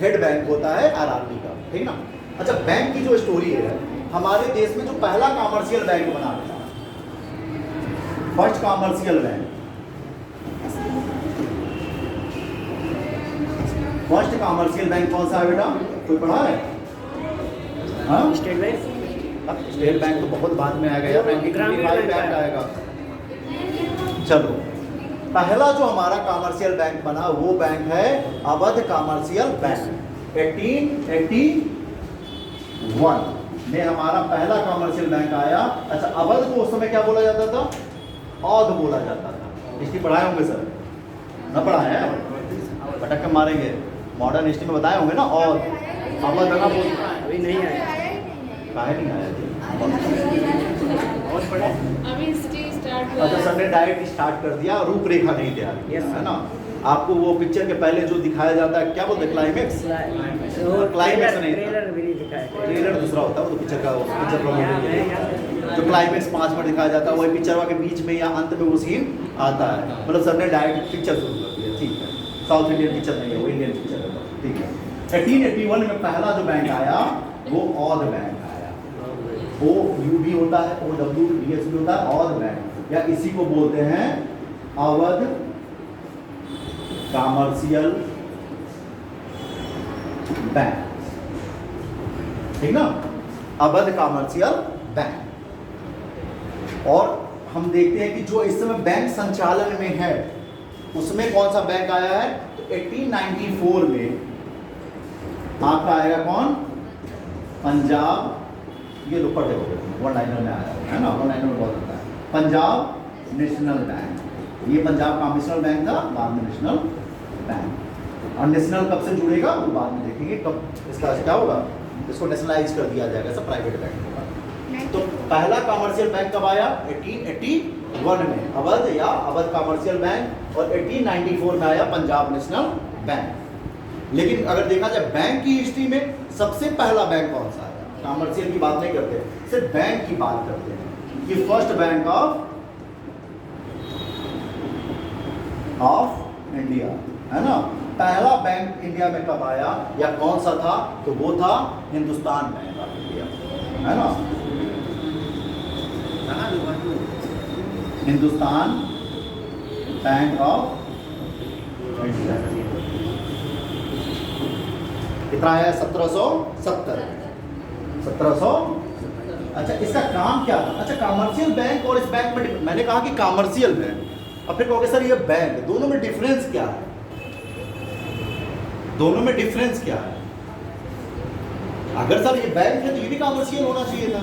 हेड बैंक होता है आरआरबी का, ठीक ना। अच्छा बैंक की जो स्टोरी है, हमारे देश में जो पहला कॉमर्शियल बैंक बना था, first commercial bank, first commercial bank कौन सा है बेटा, कोई पढ़ा है, हाँ स्टेट बैंक, स्टेट बैंक तो बहुत बाद में आएगा यार, ग्रामीण बैंक आएगा। चलो पहला जो हमारा कॉमर्शियल बैंक बना वो बैंक है अवध कॉमर्शियल बैंक। 1881 में हमारा पहला कॉमर्शियल बैंक आया। अच्छा अवध को उस समय क्या बोला जाता था, औध बोला जाता था। हिस्ट्री पढ़ाए होंगे सर, न पढ़ाए हैं, पटक के मारेंगे, मॉडर्न हिस्ट्री में बताए होंगे ना, और अवध ना अभी नहीं आया। काहे नहीं आया जी? अभी स्टार्ट हुआ अच्छा सर ने डायरेक्ट स्टार्ट कर दिया, रूपरेखा नहीं तैयार की, Yes, है ना। आपको वो पिक्चर के पहले जो दिखाया जाता है क्या बोलते हैं, क्लाइमेक्स, क्लाइमेक्स नहीं, ट्रेलर भी नहीं दिखाया। ट्रेलर दूसरा होता है, वो तो पिक्चर का पिक्चर प्रमोट, जो क्लाइमेक्स 5 मिनट दिखाया जाता है वही पिक्चर के बीच में या अंत में वो सीन आता है। मतलब सर ने डायरेक्ट पिक्चर शुरू कर दिया, ठीक है, साउथ इंडियन पिक्चर नहीं है, वो इंडियन पिक्चर है, ठीक है। 1881 में पहला जो बैंक आया वो औध बैंक आया, OUB होता है, OWDS होता है, औध बैंक, या इसी को बोलते हैं अवध कॉमर्शियल बैंक, ठीक ना, अवध कॉमर्शियल बैंक। और हम देखते हैं कि जो इस समय बैंक संचालन में है उसमें कौन सा बैंक आया है? तो 1894 में आपका आएगा कौन? पंजाब, ये दुपट्टे हो गए, वन लाइनर में आया है ना, वन लाइनर में बहुत आता है, पंजाब नेशनल बैंक। ये पंजाब का नेशनल बैंक था, बाद में नेशनल बैंक। और नेशनल कब से जुड़ेगा वो बाद में देखेंगे, कब इसका क्या होगा, इसको नेशनलाइज कर दिया जाएगा, सब प्राइवेट बैंक होगा। तो पहला कमर्शियल बैंक कब आया? 1881 में अवध या अवध कमर्शियल बैंक, और 1894 में आया पंजाब नेशनल बैंक। लेकिन अगर देखा जाए बैंक की हिस्ट्री में सबसे पहला बैंक कौन सा है? कमर्शियल की बात नहीं करते, सिर्फ बैंक की बात करते हैं कि फर्स्ट बैंक ऑफ इंडिया है ना। पहला बैंक इंडिया में कब आया या कौन सा था? तो वो था हिंदुस्तान बैंक ऑफ इंडिया, है ना। हिंदुस्तान बैंक ऑफ इंडिया कितना आया? 1770। अच्छा, इसका काम क्या था? अच्छा, कमर्शियल बैंक और इस बैंक में मैंने कहा कि कमर्शियल बैंक, अब फिर कहोगे सर ये बैंक, दोनों में डिफरेंस क्या है? दोनों में डिफरेंस क्या है? अगर सर ये बैंक है तो ये भी कमर्शियल होना चाहिए था,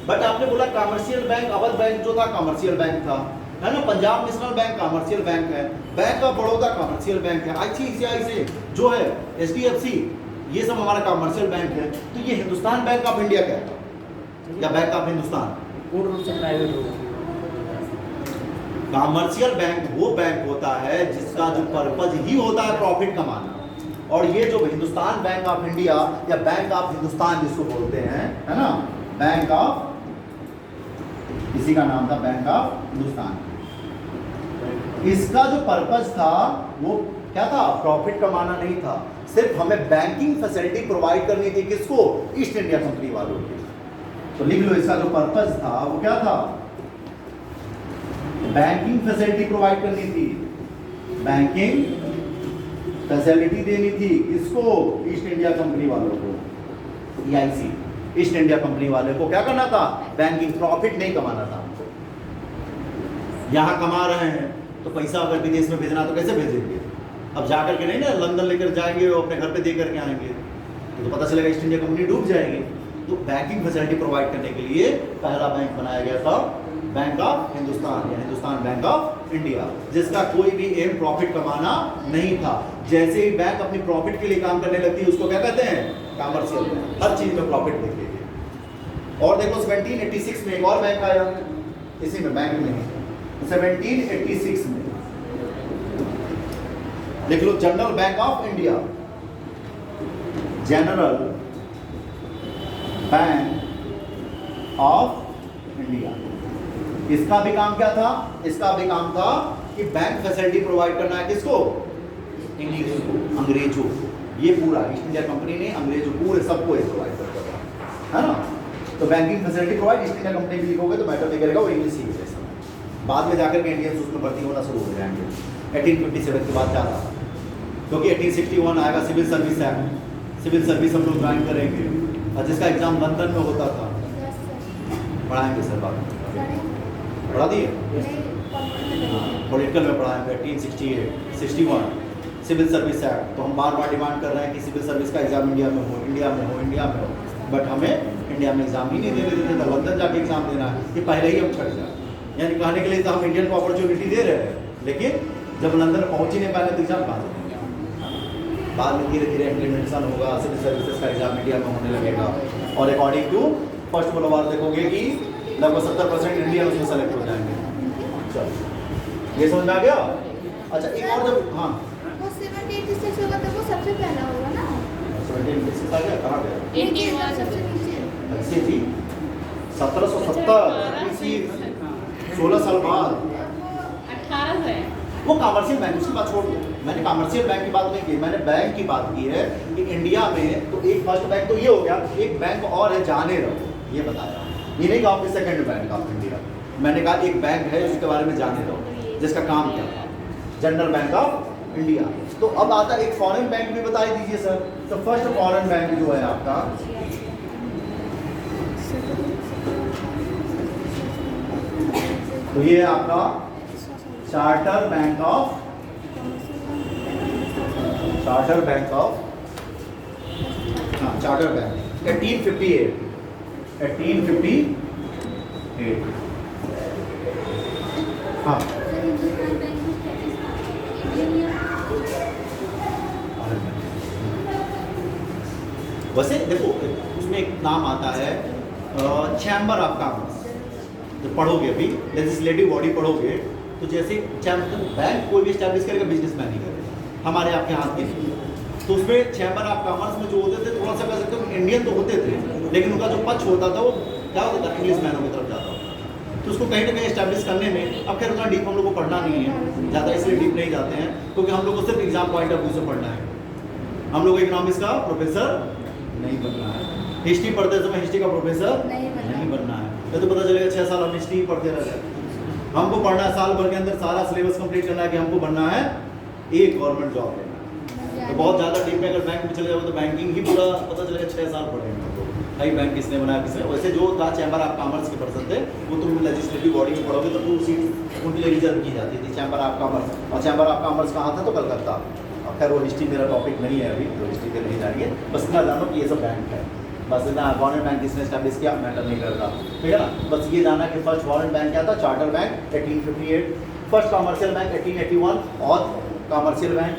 बट आपने बोला कमर्शियल बैंक, अवध बैंक जो था कमर्शियल बैंक था, है ना। Punjab national bank commercial bank है, bank of Baroda commercial bank है, ICICI से जो है HDFC, ये सब हमारा कमर्शियल बैंक है। तो ये हिंदुस्तान बैंक ऑफ इंडिया क्या है या बैंक ऑफ हिंदुस्तान? पूर्ण रूप से प्राइवेट होगा। कमर्शियल बैंक वो बैंक होता है जिसका जो पर्पज ही होता है प्रॉफिट कमाना, और ये जो हिंदुस्तान बैंक ऑफ इंडिया या बैंक ऑफ हिंदुस्तान जिसको बोलते हैं, है ना, बैंक ऑफ, इसी का नाम था बैंक ऑफ हिंदुस्तान। इसका जो पर्पज था वो क्या था? प्रॉफिट कमाना नहीं था, सिर्फ हमें बैंकिंग फैसिलिटी प्रोवाइड करनी थी। किसको? ईस्ट इंडिया कंपनी वालों को। तो लिख लो, इसका जो पर्पज था वो क्या था? बैंकिंग फैसिलिटी प्रोवाइड करनी थी, बैंकिंग फैसिलिटी देनी थी। किसको? ईस्ट इंडिया कंपनी वालों को, EIC, ईस्ट इंडिया कंपनी वाले को क्या करना था? बैंकिंग, प्रॉफिट नहीं कमाना था। यहां कमा रहे हैं तो पैसा अगर विदेश में भेजना तो कैसे भेजेंगे? अब जाकर के नहीं ना, लंदन लेकर जाएंगे और अपने घर पे दे करके आएंगे तो पता चलेगा ईस्ट इंडिया कंपनी डूब जाएगी। तो बैंकिंग फैसिलिटी प्रोवाइड करने के लिए पहला बैंक बनाया गया था बैंक ऑफ हिंदुस्तान या हिंदुस्तान बैंक ऑफ इंडिया, जिसका कोई भी एम प्रॉफिट कमाना नहीं था। जैसे ही बैंक अपनी प्रॉफिट के लिए काम करने लगती है उसको क्या कहते हैं? Commercial bank. हर चीज में प्रॉफिट देखेंगे। और देखो 1786 में एक और बैंक आया, इसी में बैंक में 1786 में देख लो, general bank of India, general bank of India. इसका भी काम क्या था? इसका भी काम था कि बैंक फैसिलिटी प्रोवाइड करना है। किसको? इंग्लिश को, अंग्रेजों को। ये पूरा ईस्ट इंडिया कंपनी ने अंग्रेजों पूरे सबको प्रोवाइड करता था, है ना। तो banking facility provide east India company भी लिखोगे तो मैटर नहीं करेगा, वो इंग्लिश ही है। बाद में जाकर के इंडियंस उसमें भर्ती होना शुरू हो जाएंगे। 1857 के बाद क्या था? क्योंकि 1861 आएगा civil service act, civil service हम लोग ज्वाइन करेंगे और जिसका एग्जाम लंदन में होता था। पढ़ाएंगे सर, बात पढ़ा दिए, पॉलिटिकल में पढ़ाएंगे। 1868 61 सिविल सर्विस एक्ट। तो हम बार बार डिमांड कर रहे हैं कि सिविल सर्विस का एग्जाम इंडिया में हो, इंडिया में हो, इंडिया में हो, बट हमें इंडिया में एग्जाम ही नहीं देने देते थे। लंदन जाके एग्जाम देना है, ये पहले ही हम छट जाए। यानी कहने के लिए तो हम इंडियन को अपॉर्चुनिटी दे रहे हैं, लेकिन जब लंदन पहुंच ही नहीं पाए तो एग्जाम कहाँ देंगे? बाद में धीरे धीरे इम्प्लीमेंटेशन होगा, सिविल सर्विसेज का एग्जाम इंडिया में होने लगेगा। और according to first world war देखोगे कि लगभग 70% इंडियन उसमें सेलेक्ट हो जाएंगे। चलो, ये समझ में आ गया? अच्छा, एक और जब हाँ 1786 होगा तो वो सबसे पहला होगा ना। 1786 आ गया, कहाँ गया? इंडिया सबसे नीचे। ऐसे जी 1770 16 साल बाद 18 है। वो कमर्शियल बैंक, उसकी बात छोड़ दो। मैंने कमर्शियल बैंक की बात नहीं की, मैंने बैंक की बात की है कि इंडिया में तो एक फर्स्ट बैंक तो ये हो गया, एक बैंक और है, जाने रहो, ये बताया। ये नहीं कहा कि सेकंड बैंक ऑफ इंडिया, मैंने कहा एक बैंक है उसके बारे में जाने रहो, जिसका काम क्या था? General bank of India. तो अब आता एक फॉरेन बैंक भी बता दीजिए सर। तो फर्स्ट फॉरेन बैंक जो है आपका, तो ये है आपका charter bank of charter bank of, हाँ चार्टर बैंक 1858 हाँ सर हिंदुस्तान बैंक की स्टैटिस इंडियन वैसे देखो उसमें एक नाम आता है चैम्बर ऑफ कॉमर्स। जब पढ़ोगे अभी लेजिस्लेटिव बॉडी पढ़ोगे तो जैसे बैंक कोई भी स्टैब्लिश करेगा, बिजनेसमैन नहीं करेगा, हमारे आपके हाथ के नहीं। तो उसमें चैम्बर ऑफ कॉमर्स में जो होते थे थोड़ा सा कह सकते हो इंडियन तो होते थे, लेकिन उनका जो पक्ष होता था वो क्या होता था, इंग्लिश मैनों की तरफ जाता था। तो उसको कहीं ना कहीं स्टैब्लिश करने में, अब खैर उतना डीप हम लोग को पढ़ना नहीं है ज़्यादा, इसलिए डीप नहीं जाते हैं क्योंकि हम लोग को सिर्फ एग्जाम पॉइंट ऑफ व्यू से पढ़ना है। हम लोग इकोनॉमिक्स का प्रोफेसर नहीं बनना है, हिस्ट्री पढ़ते समय हिस्ट्री का प्रोफेसर नहीं बनना है। ये तो पता चलेगा 6 साल हम हिस्ट्री पढ़ते रह जाए। हमको पढ़ना है साल भर के अंदर सारा सिलेबस कंप्लीट करना है कि हमको बनना है एक गवर्नमेंट जॉब लेना। तो बहुत ज़्यादा डीप में अगर बैंक में चले जाओगे तो बैंकिंग ही पूरा पता चलेगा 6 साल पढ़ेंगे हमको, कई बैंक किसने बनाया किसने। वैसे जो था चैम्बर ऑफ कॉमर्स के पर्सन थे वो तुम लेजिस्लेटिव बॉडी में पढ़ोगे तो 2 सीट उनके लिए रिजर्व की जाती थी चैम्बर ऑफ कॉमर्स। और चैम्बर ऑफ कॉमर्स कहाँ था, तो कलकत्ता। अब खैर वो हिस्ट्री मेरा टॉपिक नहीं है अभी, तो हिस्ट्री के नहीं जाएंगे, बस इतना जानो कि ये सब बैंक है। बस इतना गवर्नमेंट बैंक किसने स्टैब्लिश किया मैटर नहीं करता, ठीक है ना। बस ये जाना कि फर्स्ट गवर्नमेंट बैंक क्या था, charter bank 1858, first commercial bank 1881 और कॉमर्शियल बैंक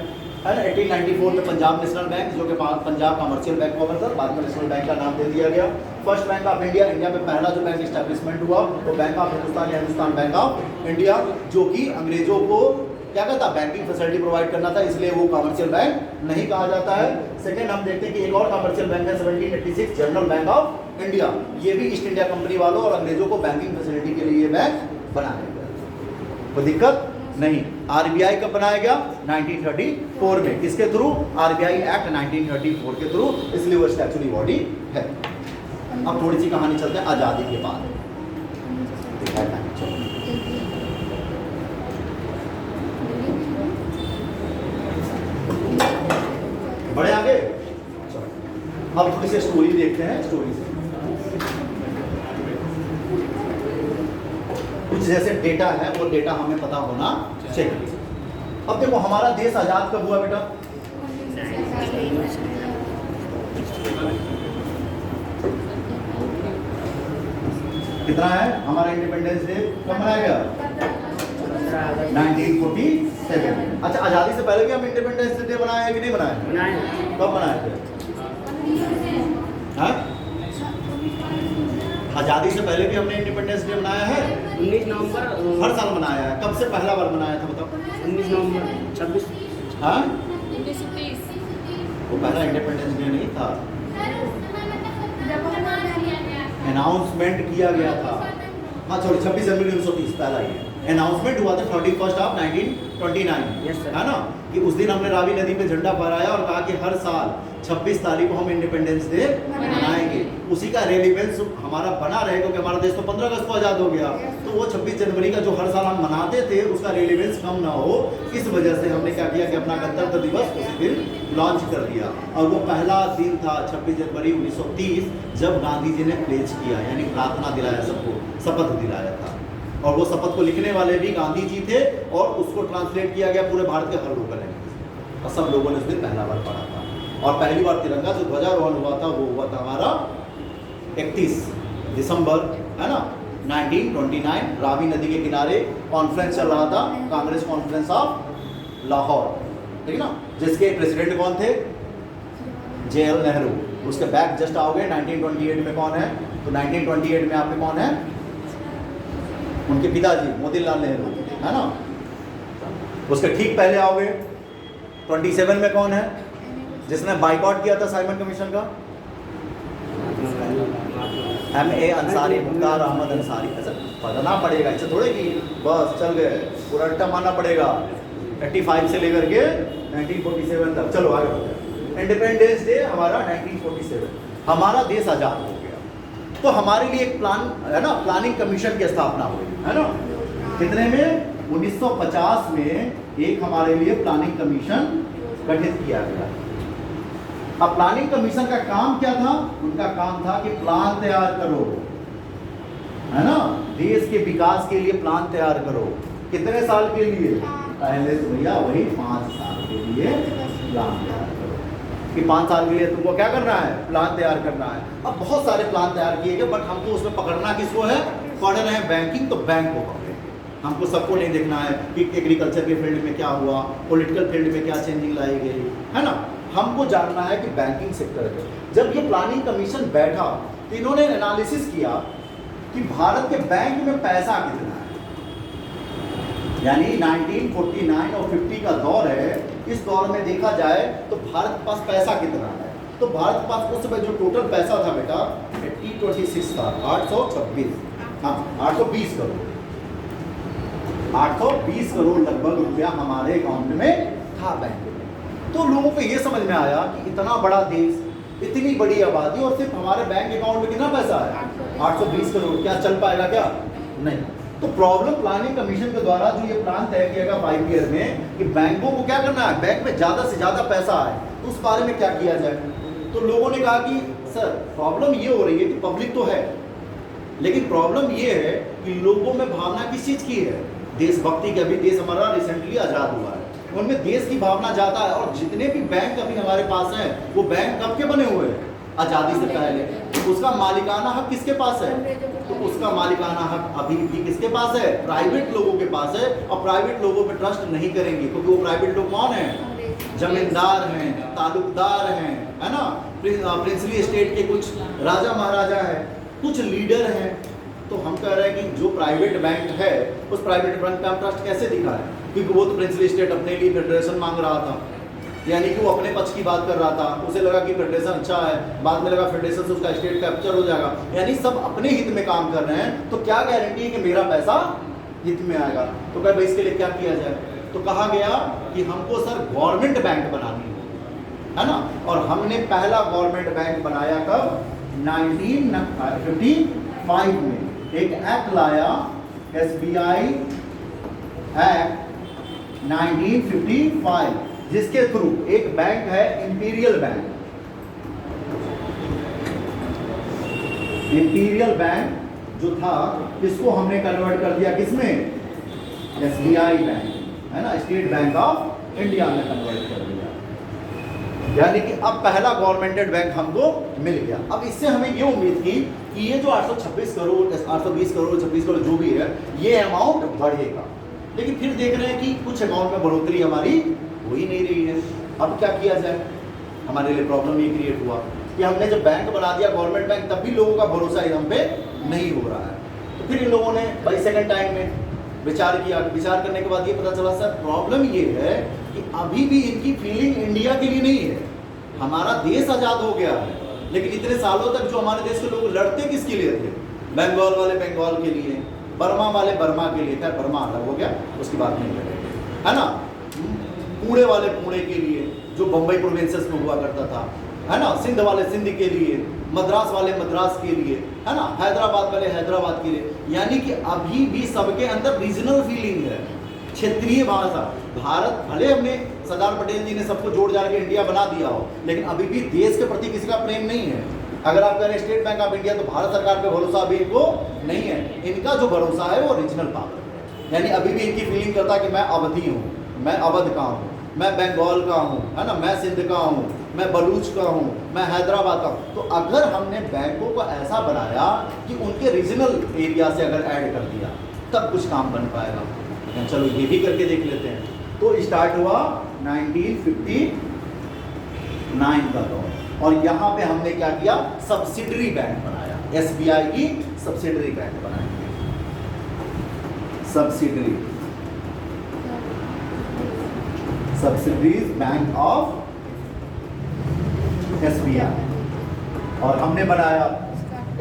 है ना 1894 में पंजाब नेशनल बैंक, जो कि पंजाब कॉमर्शियल बैंक हुआ करता, बाद में नेशनल बैंक का नाम दे दिया गया। First bank of India, India में पहला जो बैंक स्टैब्लिशमेंट हुआ वो बैंक ऑफ हिंदुस्तान या हिंदुस्तान बैंक ऑफ इंडिया, जो कि अंग्रेजों को क्या कहता बैंकिंग फैसिलिटी प्रोवाइड करना था, इसलिए वो कॉमर्शियल बैंक नहीं कहा जाता है। सेकेंड हम देखते हैं कि एक और कॉमर्शियल बैंक है 1786 जनरल बैंक ऑफ इंडिया, ये भी ईस्ट इंडिया कंपनी वालों और अंग्रेजों को बैंकिंग फैसिलिटी के लिए बैंक बनाया गया, कोई दिक्कत नहीं। आरबीआई कब बनाया गया, 1934 में, किसके थ्रू, आरबीआई एक्ट 1934 के थ्रू, इसलिए वो स्टैचुटरी बॉडी है। अब थोड़ी सी कहानी चलते हैं आज़ादी के बाद। बड़े आगे अब थोड़ी सी स्टोरी देखते हैं। स्टोरी से कुछ जैसे डेटा है वो डेटा हमें पता होना चाहिए। अब देखो हमारा देश आजाद कब हुआ बेटा, कितना है हमारा इंडिपेंडेंस डे कब मनाया गया, 1947। अच्छा आजादी से पहले भी हम इंडिपेंडेंस डे बनाए हैं कि नहीं बनाए, कब बनाए थे, हाँ? आजादी से पहले भी हमने इंडिपेंडेंस डे मनाया है, 19 नवंबर हर साल मनाया है। कब से पहला बार मनाया था बताओ, 19 नवंबर 26 हाँ 1930 वो पहला इंडिपेंडेंस डे नहीं था, अनाउंसमेंट किया गया था। हाँ सॉरी 26 जनवरी 1930 पहला ही अनाउंसमेंट हुआ था 31 ऑफ 1929 Yes, sir. है ना, कि उस दिन हमने रावी नदी पे झंडा फहराया और कहा कि हर साल 26 तारीख को हम इंडिपेंडेंस डे मनाएंगे। उसी का रेलिवेंस हमारा बना रहे क्योंकि हमारा देश तो 15 अगस्त को आज़ाद हो गया, तो वो 26 जनवरी का जो हर साल हम मनाते थे उसका रेलिवेंस कम ना हो, इस वजह से हमने क्या किया कि अपना गणतंत्र दिवस उसी दिन लॉन्च कर दिया। और वो पहला दिन था 26 जनवरी 1930 जब गांधी जी ने प्लेज किया, यानी प्रार्थना दिलाया, सबको शपथ दिलाया था। और वो शपथ को लिखने वाले भी गांधी जी थे और उसको ट्रांसलेट किया गया पूरे भारत के हर लोकल लैंग्वेज, और सब लोगों ने उस दिन पहला बार पढ़ा था। और पहली बार तिरंगा जो ध्वजारोहण हुआ था वो हुआ था हमारा 31 दिसंबर है ना 1929, रावी नदी के किनारे कॉन्फ्रेंस चल रहा था, कांग्रेस कॉन्फ्रेंस ऑफ लाहौर, ठीक है ना, जिसके प्रेसिडेंट कौन थे, JL नेहरू। उसके बैक जस्ट आओगे 1928 में कौन है, तो 1928 में आपके कौन है, उनके पिताजी मोतीलाल नेहरू है ना। उसके ठीक पहले आओगे 27 में कौन है, जिसने बाइकआउट किया था साइमन कमीशन का, MA अंसारी, मुख्तार अहमद अंसारी। ऐसा पढ़ना पड़ेगा, ऐसे थोड़े कि बस चल गए, पूरा रट्टा मारना पड़ेगा। 85 से लेकर के 1947 तक, चलो आगे बढ़ते। इंडिपेंडेंस डे हमारा 1947, हमारा देश आज़ाद हो गया, तो हमारे लिए एक प्लान है ना, प्लानिंग कमीशन की स्थापना हुई है ना, कितने में, 1950 में एक हमारे लिए प्लानिंग कमीशन गठित किया गया। अब प्लानिंग कमीशन का काम क्या था, उनका काम था कि प्लान तैयार करो, है ना, देश के विकास के लिए प्लान तैयार करो। कितने साल के लिए, पहले तो भैया वही 5 साल के लिए प्लान तैयार कि 5 साल के लिए तुमको क्या करना है, प्लान तैयार करना है। अब बहुत सारे प्लान तैयार किए गए, बट हमको उसमें पकड़ना किसको है, पढ़ रहे हैं बैंकिंग तो बैंक को पकड़े। हमको सबको नहीं देखना है कि एग्रीकल्चर के फील्ड में क्या हुआ, पॉलिटिकल फील्ड में क्या चेंजिंग लाई गई, है ना। हमको जानना है कि बैंकिंग सेक्टर में जब ये प्लानिंग कमीशन बैठा तो इन्होंने एनालिसिस किया कि भारत के बैंक में पैसा कितना है। यानी 1949 और 50 का दौर है, इस दौर में देखा जाए तो भारत के पास पैसा कितना है। तो भारत के पास उस समय जो टोटल पैसा था बेटा 826 था, 826, हाँ 820 करोड़, 820 करोड़ लगभग रुपया हमारे अकाउंट में था बैंक में। तो लोगों को ये समझ में आया कि इतना बड़ा देश, इतनी बड़ी आबादी और सिर्फ हमारे बैंक अकाउंट में कितना पैसा है, 820 करोड़, क्या चल पाएगा क्या, नहीं। तो प्रॉब्लम प्लानिंग कमीशन के द्वारा जो ये प्लान तय किया गया 5 ईयर में कि बैंकों को क्या करना है, बैंक में ज़्यादा से ज़्यादा पैसा आए, तो उस बारे में क्या किया जाए। तो लोगों ने कहा कि सर प्रॉब्लम ये हो रही है कि पब्लिक तो है, लेकिन प्रॉब्लम ये है कि लोगों में भावना किस चीज़ की है, देशभक्ति की। अभी देश हमारा रिसेंटली आज़ाद हुआ है, उनमें देश की भावना जाता है। और जितने भी बैंक अभी हमारे पास हैं वो बैंक कब के बने हुए हैं, आज़ादी से पहले। उसका मालिकाना हक किसके पास है, तो उसका मालिकाना हक अभी भी किसके पास है, प्राइवेट लोगों के पास है। और प्राइवेट लोगों पे ट्रस्ट नहीं करेंगे, क्योंकि वो प्राइवेट लोग कौन हैं, जमींदार हैं, तालुकदार हैं, है ना, प्रिंसली स्टेट के कुछ राजा महाराजा हैं, कुछ लीडर हैं। तो हम कह रहे हैं कि जो प्राइवेट बैंक है उस प्राइवेट बैंक पे हम ट्रस्ट कैसे दिखाएं, क्योंकि वो तो प्रिंसली स्टेट अपने लिए फेडरेशन मांग रहा था, यानी कि वो अपने पक्ष की बात कर रहा था। उसे लगा कि फेडरेशन अच्छा है, बाद में लगा फेडरेशन से उसका स्टेट कैप्चर हो जाएगा, यानी सब अपने हित में काम कर रहे हैं। तो क्या गारंटी है कि मेरा पैसा हित में आएगा। तो कह भाई इसके लिए क्या किया जाए। तो कहा गया कि हमको सर गवर्नमेंट बैंक बनानी है ना। और हमने पहला गवर्नमेंट बैंक बनाया कब, 1955 में एक एक्ट लाया, SBI एक्ट 1955, जिसके थ्रू एक बैंक है इंपीरियल बैंक। इंपीरियल बैंक जो था इसको हमने कन्वर्ट कर दिया किसमें, SBI बैंक, है ना, स्टेट बैंक ऑफ इंडिया में कन्वर्ट कर दिया। यानी कि अब पहला गवर्नमेंटेड बैंक हमको मिल गया। अब इससे हमें ये उम्मीद थी कि ये जो 826 करोड़, 820 करोड़, 26 करोड़ जो भी है, ये अमाउंट बढ़ेगा। लेकिन फिर देख रहे हैं कि कुछ अमाउंट में बढ़ोतरी हमारी हो ही नहीं रही है। अब क्या किया जाए, हमारे लिए प्रॉब्लम ये क्रिएट हुआ कि हमने जब बैंक बना दिया गवर्नमेंट बैंक, तब भी लोगों का भरोसा हम पे नहीं हो रहा है। तो फिर इन लोगों ने भाई सेकंड टाइम में विचार किया। विचार करने के बाद ये पता चला सर प्रॉब्लम ये है कि अभी भी इनकी फीलिंग इंडिया के लिए नहीं है। हमारा देश आज़ाद हो गया है, लेकिन इतने सालों तक जो हमारे देश के लोग लड़ते किसके लिए थे, बंगाल वाले बंगाल के लिए, बर्मा वाले बर्मा के लिए। खैर बर्मा अलग हो गया, उसकी बात नहीं करेंगे, है ना। पुणे वाले पुणे के लिए जो बम्बई प्रोविंसेस में हुआ करता था, है ना। सिंध वाले सिंध के लिए, मद्रास वाले मद्रास के लिए, है ना। हैदराबाद वाले हैदराबाद के लिए। यानी कि अभी भी सबके अंदर रीजनल फीलिंग है, क्षेत्रीय भाषा। भारत भले हमने सरदार पटेल जी ने सबको जोड़ जाड़ के इंडिया बना दिया हो, लेकिन अभी भी देश के प्रति किसी का प्रेम नहीं है। अगर आप कह रहे हैं स्टेट बैंक ऑफ इंडिया, तो भारत सरकार पे भरोसा अभी इनको नहीं है। इनका जो भरोसा है वो रीजनल पावर है, यानी अभी भी इनकी फीलिंग करता है कि मैं अवधी हूँ, मैं अवध का हूँ, मैं बंगाल का हूँ, है ना, मैं सिंध का हूँ, मैं बलूच का हूँ, मैं हैदराबाद का हूँ। तो अगर हमने बैंकों को ऐसा बनाया कि उनके रीजनल एरिया से अगर ऐड कर दिया, तब कुछ काम बन पाएगा। चलो ये भी करके देख लेते हैं। तो स्टार्ट हुआ 1959 का दौर, और यहाँ पे हमने क्या किया, सब्सिडरी बैंक बनाया, SBI की सब्सिडरी बैंक बनाई, subsidiary subsidiaries bank of SBI। और हमने बनाया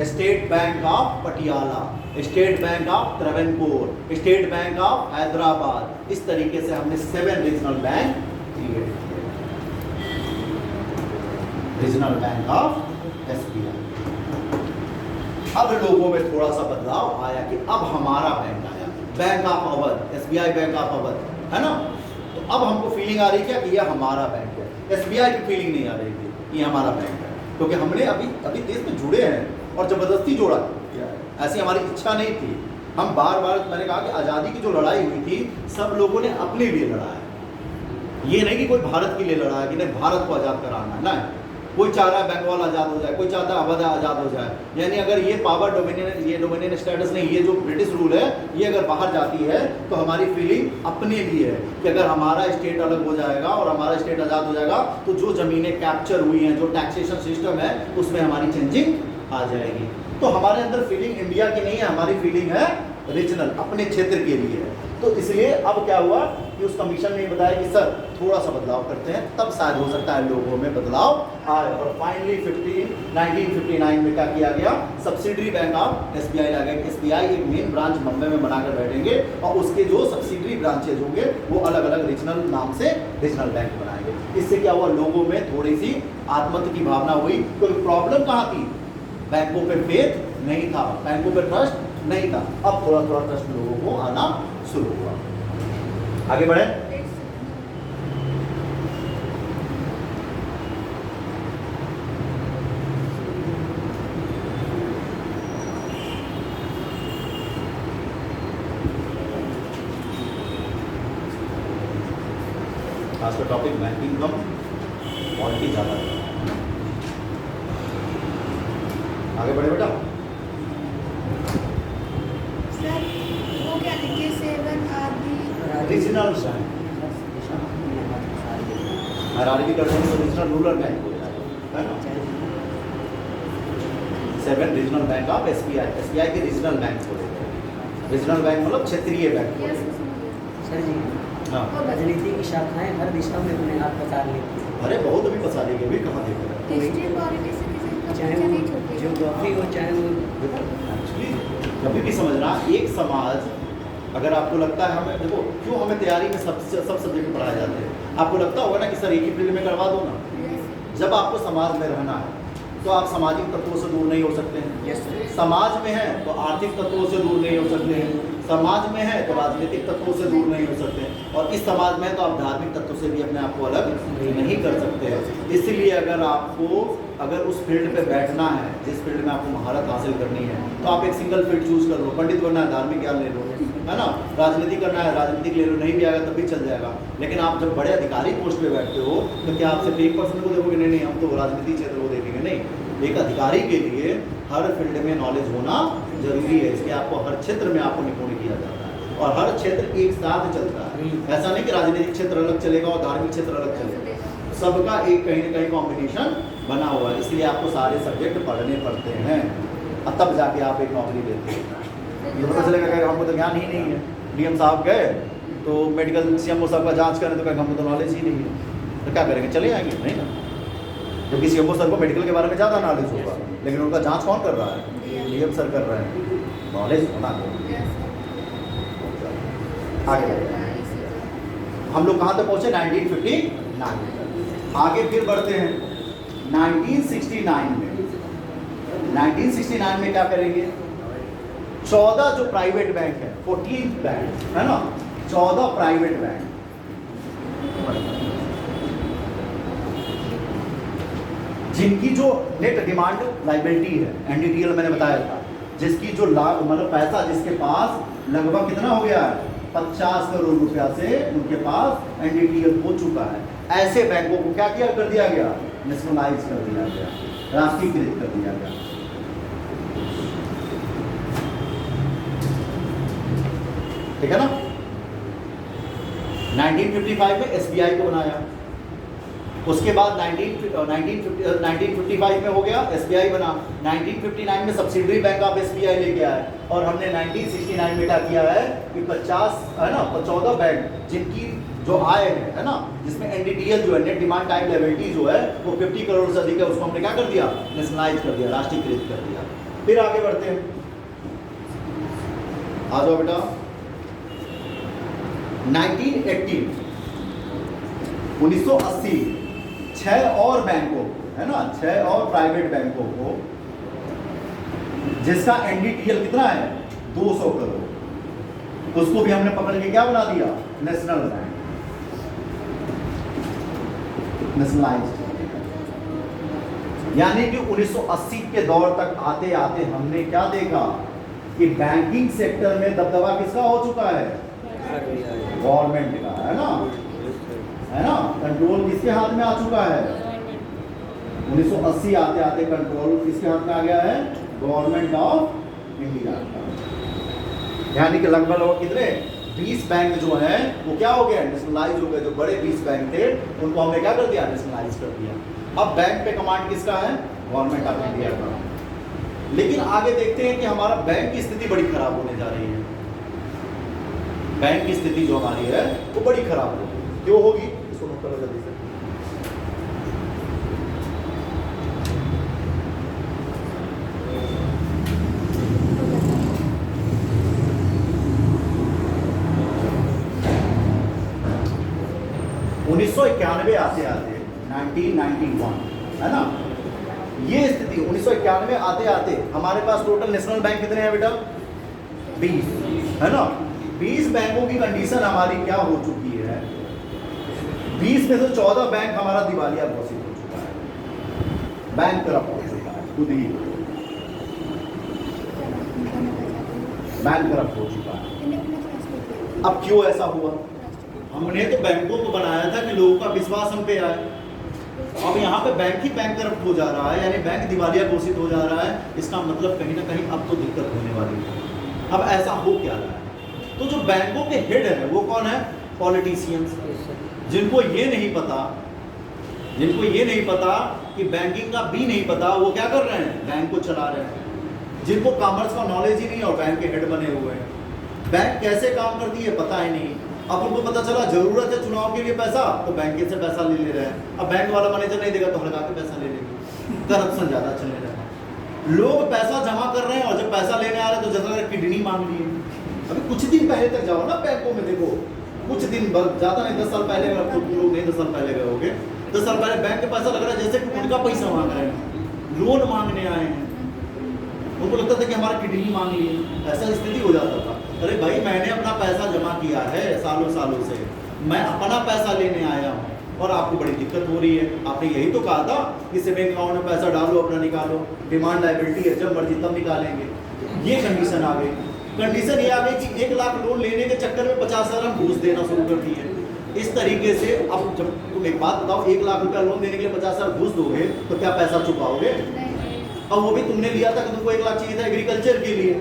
state bank of Patiala, state bank of Travancore, state bank of Hyderabad. इस तरीके से हमने 7 रीजनल बैंक क्रिएट किए, रीजनल बैंक ऑफ SBI। अब लोगों में थोड़ा सा बदलाव आया कि अब हमारा बैंक आया, bank of Awadh, SBI bank of Awadh, है ना। तो अब हमको फीलिंग आ रही क्या कि यह हमारा बैंक है। SBI की फीलिंग नहीं आ रही थी कि ये हमारा बैंक है, क्योंकि हमने अभी देश में जुड़े हैं और जबरदस्ती जोड़ा किया है, ऐसी हमारी इच्छा नहीं थी। हम बार बार, मैंने कहा कि आज़ादी की जो लड़ाई हुई थी सब लोगों ने अपने लिए लड़ा है, ये नहीं कि कोई भारत के लिए लड़ा है कि नहीं भारत को आज़ाद कराना है, नहीं। कोई चाह रहा है बंगाल आज़ाद हो जाए, कोई चाहता है अवध आज़ाद हो जाए। यानी अगर ये पावर डोमिनियन, ये डोमिनियन स्टेटस नहीं, ये जो ब्रिटिश रूल है, ये अगर बाहर जाती है तो हमारी फीलिंग अपने लिए है कि अगर हमारा स्टेट अलग हो जाएगा और हमारा स्टेट आज़ाद हो जाएगा तो जो ज़मीनें कैप्चर हुई हैं, जो टैक्सेशन सिस्टम है, उसमें हमारी चेंजिंग आ जाएगी। तो हमारे अंदर फीलिंग इंडिया की नहीं है, हमारी फीलिंग है रीजनल, अपने क्षेत्र के लिए है। तो इसलिए अब क्या हुआ कि उस कमीशन ने बताया कि सर थोड़ा सा बदलाव करते हैं, तब शायद हो सकता है लोगों में बदलाव आए। और फाइनली 1959 में क्या किया गया, सब्सिडरी बैंक ऑफ एसबीआई ला गया। एसबीआई एक मेन ब्रांच बम्बई में बनाकर बैठेंगे और उसके जो सब्सिडरी ब्रांचेज होंगे वो अलग अलग रीजनल नाम से रीजनल बैंक बनाएंगे। इससे क्या हुआ, लोगों में थोड़ी सी आत्महत्या की भावना हुई। क्योंकि प्रॉब्लम कहाँ थी, बैंकों पे फेथ नहीं था, बैंकों पे ट्रस्ट नहीं था। अब थोड़ा थोड़ा ट्रस्ट लोगों को आना शुरू हुआ। आगे बढ़े। आज का टॉपिक बैंकिंग कम बहुत ही ज्यादा है। आगे बढ़े बेटा। सर वो क्या लिखे 7 आदि रीजनल बैंक, हायरार्की करते हैं तो रीजनल रूरल बैंक हो जाएगा, है ना। 7 regional bank of SBI, SBI के रीजनल बैंक हो जाएगा। रीजनल बैंक मतलब क्षेत्रीय बैंक हो यस जाएगा। सर जी, हाँ, राजनीति की शाखाएं हर दिशा में अपने हाथ पसार लेती हैं। अरे बहुत अभी फंसा लेंगे, अभी कहाँ देख रहे हैं। हिस्ट्री पॉलिटिक्स से किसी का चाहे पीछा वो नहीं छूटेगा। ज्योग्राफी हो, चाहे वो एक्चुअली कभी भी समझना, एक समाज अगर आपको लगता है हमें, देखो क्यों हमें तैयारी में सब सब्जेक्ट पढ़ाए जाते हैं। आपको लगता होगा ना कि सर एक ही फील्ड में करवा दो ना। Yes. जब आपको समाज में रहना है तो आप सामाजिक तत्वों से दूर नहीं हो सकते हैं। Yes sir. समाज में है तो आर्थिक तत्वों से दूर नहीं हो सकते हैं, समाज में है तो राजनीतिक तत्वों से दूर नहीं हो सकते हैं, और इस समाज में है तो आप धार्मिक तत्वों से भी अपने आप को अलग नहीं कर सकते हैं। इसलिए अगर आपको अगर उस फील्ड पे बैठना है, जिस फील्ड में आपको महारत हासिल करनी है, तो आप एक सिंगल फील्ड चूज कर लो। पंडित बनना है, धार्मिक ज्ञान ले लो, है ना। राजनीति करना है, राजनीतिक ले लो, नहीं भी आएगा तब भी चल जाएगा। लेकिन आप जब बड़े अधिकारी पोस्ट पे बैठते हो तो क्या आप सिर्फ 1% को देखोगे, नहीं हम तो राजनीति क्षेत्र को देखेंगे, नहीं। एक अधिकारी के लिए हर फील्ड में नॉलेज होना जरूरी है। इसलिए आपको हर क्षेत्र में आपको निपुण किया जाता है और हर क्षेत्र एक साथ चलता है। ऐसा नहीं कि राजनीतिक क्षेत्र अलग चलेगा और धार्मिक क्षेत्र अलग चलेगा, सबका एक कहीं ना कहीं कॉम्बिनेशन बना हुआ है। इसलिए आपको सारे सब्जेक्ट पढ़ने पड़ते हैं और तब जाके आप एक नौकरी लेते हैं। ये पता चलेगा कि हमको तो ज्ञान ही नहीं है। डीएम साहब गए तो मेडिकल सीएमओ साहब का जांच करें तो कहेंगे हमको तो नॉलेज ही नहीं है, तो क्या करेंगे, चले आएंगे नहीं ना। क्योंकि सीएमओ सर को मेडिकल के बारे में ज़्यादा नॉलेज होगा, लेकिन उनका जांच कौन कर रहा है, डीएम सर कर रहे हैं। नॉलेज होना चाहिए। आगे बढ़ते हम लोग कहाँ तक पहुँचे, 1959। आगे फिर बढ़ते हैं 1969 में। 1969 में क्या करेंगे, 14 जो प्राइवेट बैंक है, 14 बैंक है ना, 14 प्राइवेट बैंक जिनकी जो नेट डिमांड लाइबिलिटी है, एनडीटीएल मैंने बताया था, जिसकी जो लाभ मतलब पैसा जिसके पास लगभग कितना हो गया है, 50 करोड़ रुपया से उनके पास एनडीटीएल हो चुका है। ऐसे बैंकों को क्या किया कर दिया गया, नेशनलाइज कर दिया गया, राष्ट्रीयकृत कर दिया गया। ठीक है ना। 1955 में एसबीआई को बनाया, उसके बाद 1955 में हो गया एसबीआई बना, 1959 में सब्सिडरी बैंक ऑफ एसबीआई लेके आए, और हमने 1969 में क्या किया है कि 50 है ना 14 बैंक जिनकी जो आय है ना, जिसमें एनडीटीएल जो है नेट डिमांड टाइम लायबिलिटी जो है वो 50 करोड़ से अधिक है, उसको हमने क्या कर दिया, नेशनलाइज कर दिया, राष्ट्रीयकृत कर दिया। फिर आगे बढ़ते हैं, आ जाओ बेटा। 1980 6 और बैंकों है ना, 6 और प्राइवेट बैंकों को जिसका एनडीटीएल कितना है 200 करोड़, उसको भी हमने पकड़ के क्या बना दिया, नेशनल बैंक, नेशनलाइज्ड। यानी कि 1980 के दौर तक आते आते हमने क्या देखा कि बैंकिंग सेक्टर में दबदबा किसका हो चुका है, गवर्नमेंट का, है ना। है ना, कंट्रोल किसके हाथ में आ चुका है? 1980 आते आते कंट्रोल किसके हाथ में आ गया है? गवर्नमेंट ऑफ इंडिया का। यानी कि लगभग कितने 20 बैंक जो है वो क्या हो गया? नेशनलाइज हो गए। जो बड़े 20 बैंक थे उनको हमने क्या कर दिया? नेशनलाइज कर दिया। अब बैंक पे कमांड किसका है? गवर्नमेंट ऑफ इंडिया का। लेकिन आगे देखते हैं कि हमारा बैंक की स्थिति बड़ी खराब होने जा रही है। बैंक की स्थिति जो हमारी है वो बड़ी खराब होगी। क्यों होगी? इसको नोट करो जल्दी से। उन्नीस सौ 91 आते आते 1991 है ना, ये स्थिति 1991 आते आते हमारे पास टोटल नेशनल बैंक कितने हैं बेटा? 20 है ना। 20 बैंकों की कंडीशन हमारी क्या हो चुकी है? 20 में से 14 बैंक हमारा दिवालिया घोषित हो चुका है, बैंक करप्ट हो चुका है, खुद ही बैंक करप्ट हो चुका है। अब क्यों ऐसा हुआ? हमने तो बैंकों को बनाया था कि लोगों का विश्वास हम पे आए। अब यहाँ पे बैंक ही बैंक करप्ट हो जा रहा है, यानी बैंक दिवालिया घोषित हो जा रहा है। इसका मतलब कहीं ना कहीं अब तो दिक्कत होने वाली है। अब ऐसा हो क्या रहा है? तो जो बैंकों के हेड है वो कौन है? पॉलिटिशियंस, जिनको ये नहीं पता कि बैंकिंग का भी नहीं पता, वो क्या कर रहे हैं? बैंक को चला रहे हैं। जिनको कॉमर्स का नॉलेज ही नहीं और बैंक के हेड बने हुए हैं। बैंक कैसे काम करती है पता ही नहीं। अब उनको पता चला जरूरत है चुनाव के लिए पैसा, तो बैंक से पैसा ले रहे हैं। अब बैंक वाला मैनेजर नहीं देगा तो हड़का के पैसा ले लेंगे। करप्शन ज्यादा चलने लगा। लोग पैसा जमा कर रहे हैं और जब पैसा लेने आ रहे हैं तो जैसा किडनी मांग लिए। अभी कुछ दिन पहले तक जाओ ना बैंकों में, देखो कुछ दिन ज्यादा नहीं 10 साल पहले, अगर तुम लोग नहीं 10 साल पहले गए होगे, 10 साल पहले बैंक के पैसा लग रहा है जैसे कि उनका पैसा मांग रहे हैं, लोन मांगने आए हैं। उनको लगता था कि हमारा किडनी मांग लिए, ऐसा स्थिति हो जाता था। अरे भाई मैंने अपना पैसा जमा किया है सालों सालों से, मैं अपना पैसा लेने आया हूँ और आपको बड़ी दिक्कत हो रही है। आपने यही तो कहा था कि सेविंग अकाउंट में पैसा डालो, अपना निकालो, डिमांड लायबिलिटी है, जब मर्जी तब निकालेंगे। ये कंडीशन आ गई। कंडीशन ये आ गई कि 1 लाख लोन लेने के चक्कर में 50,000 हम घूस देना शुरू कर दिए। इस तरीके से अब जब तुम एक बात बताओ, 1 लाख रुपया लोन देने के लिए 50,000 घूस दोगे तो क्या पैसा चुकाओगे? अब वो भी तुमने लिया था कि तुमको 1 लाख चाहिए था एग्रीकल्चर के लिए,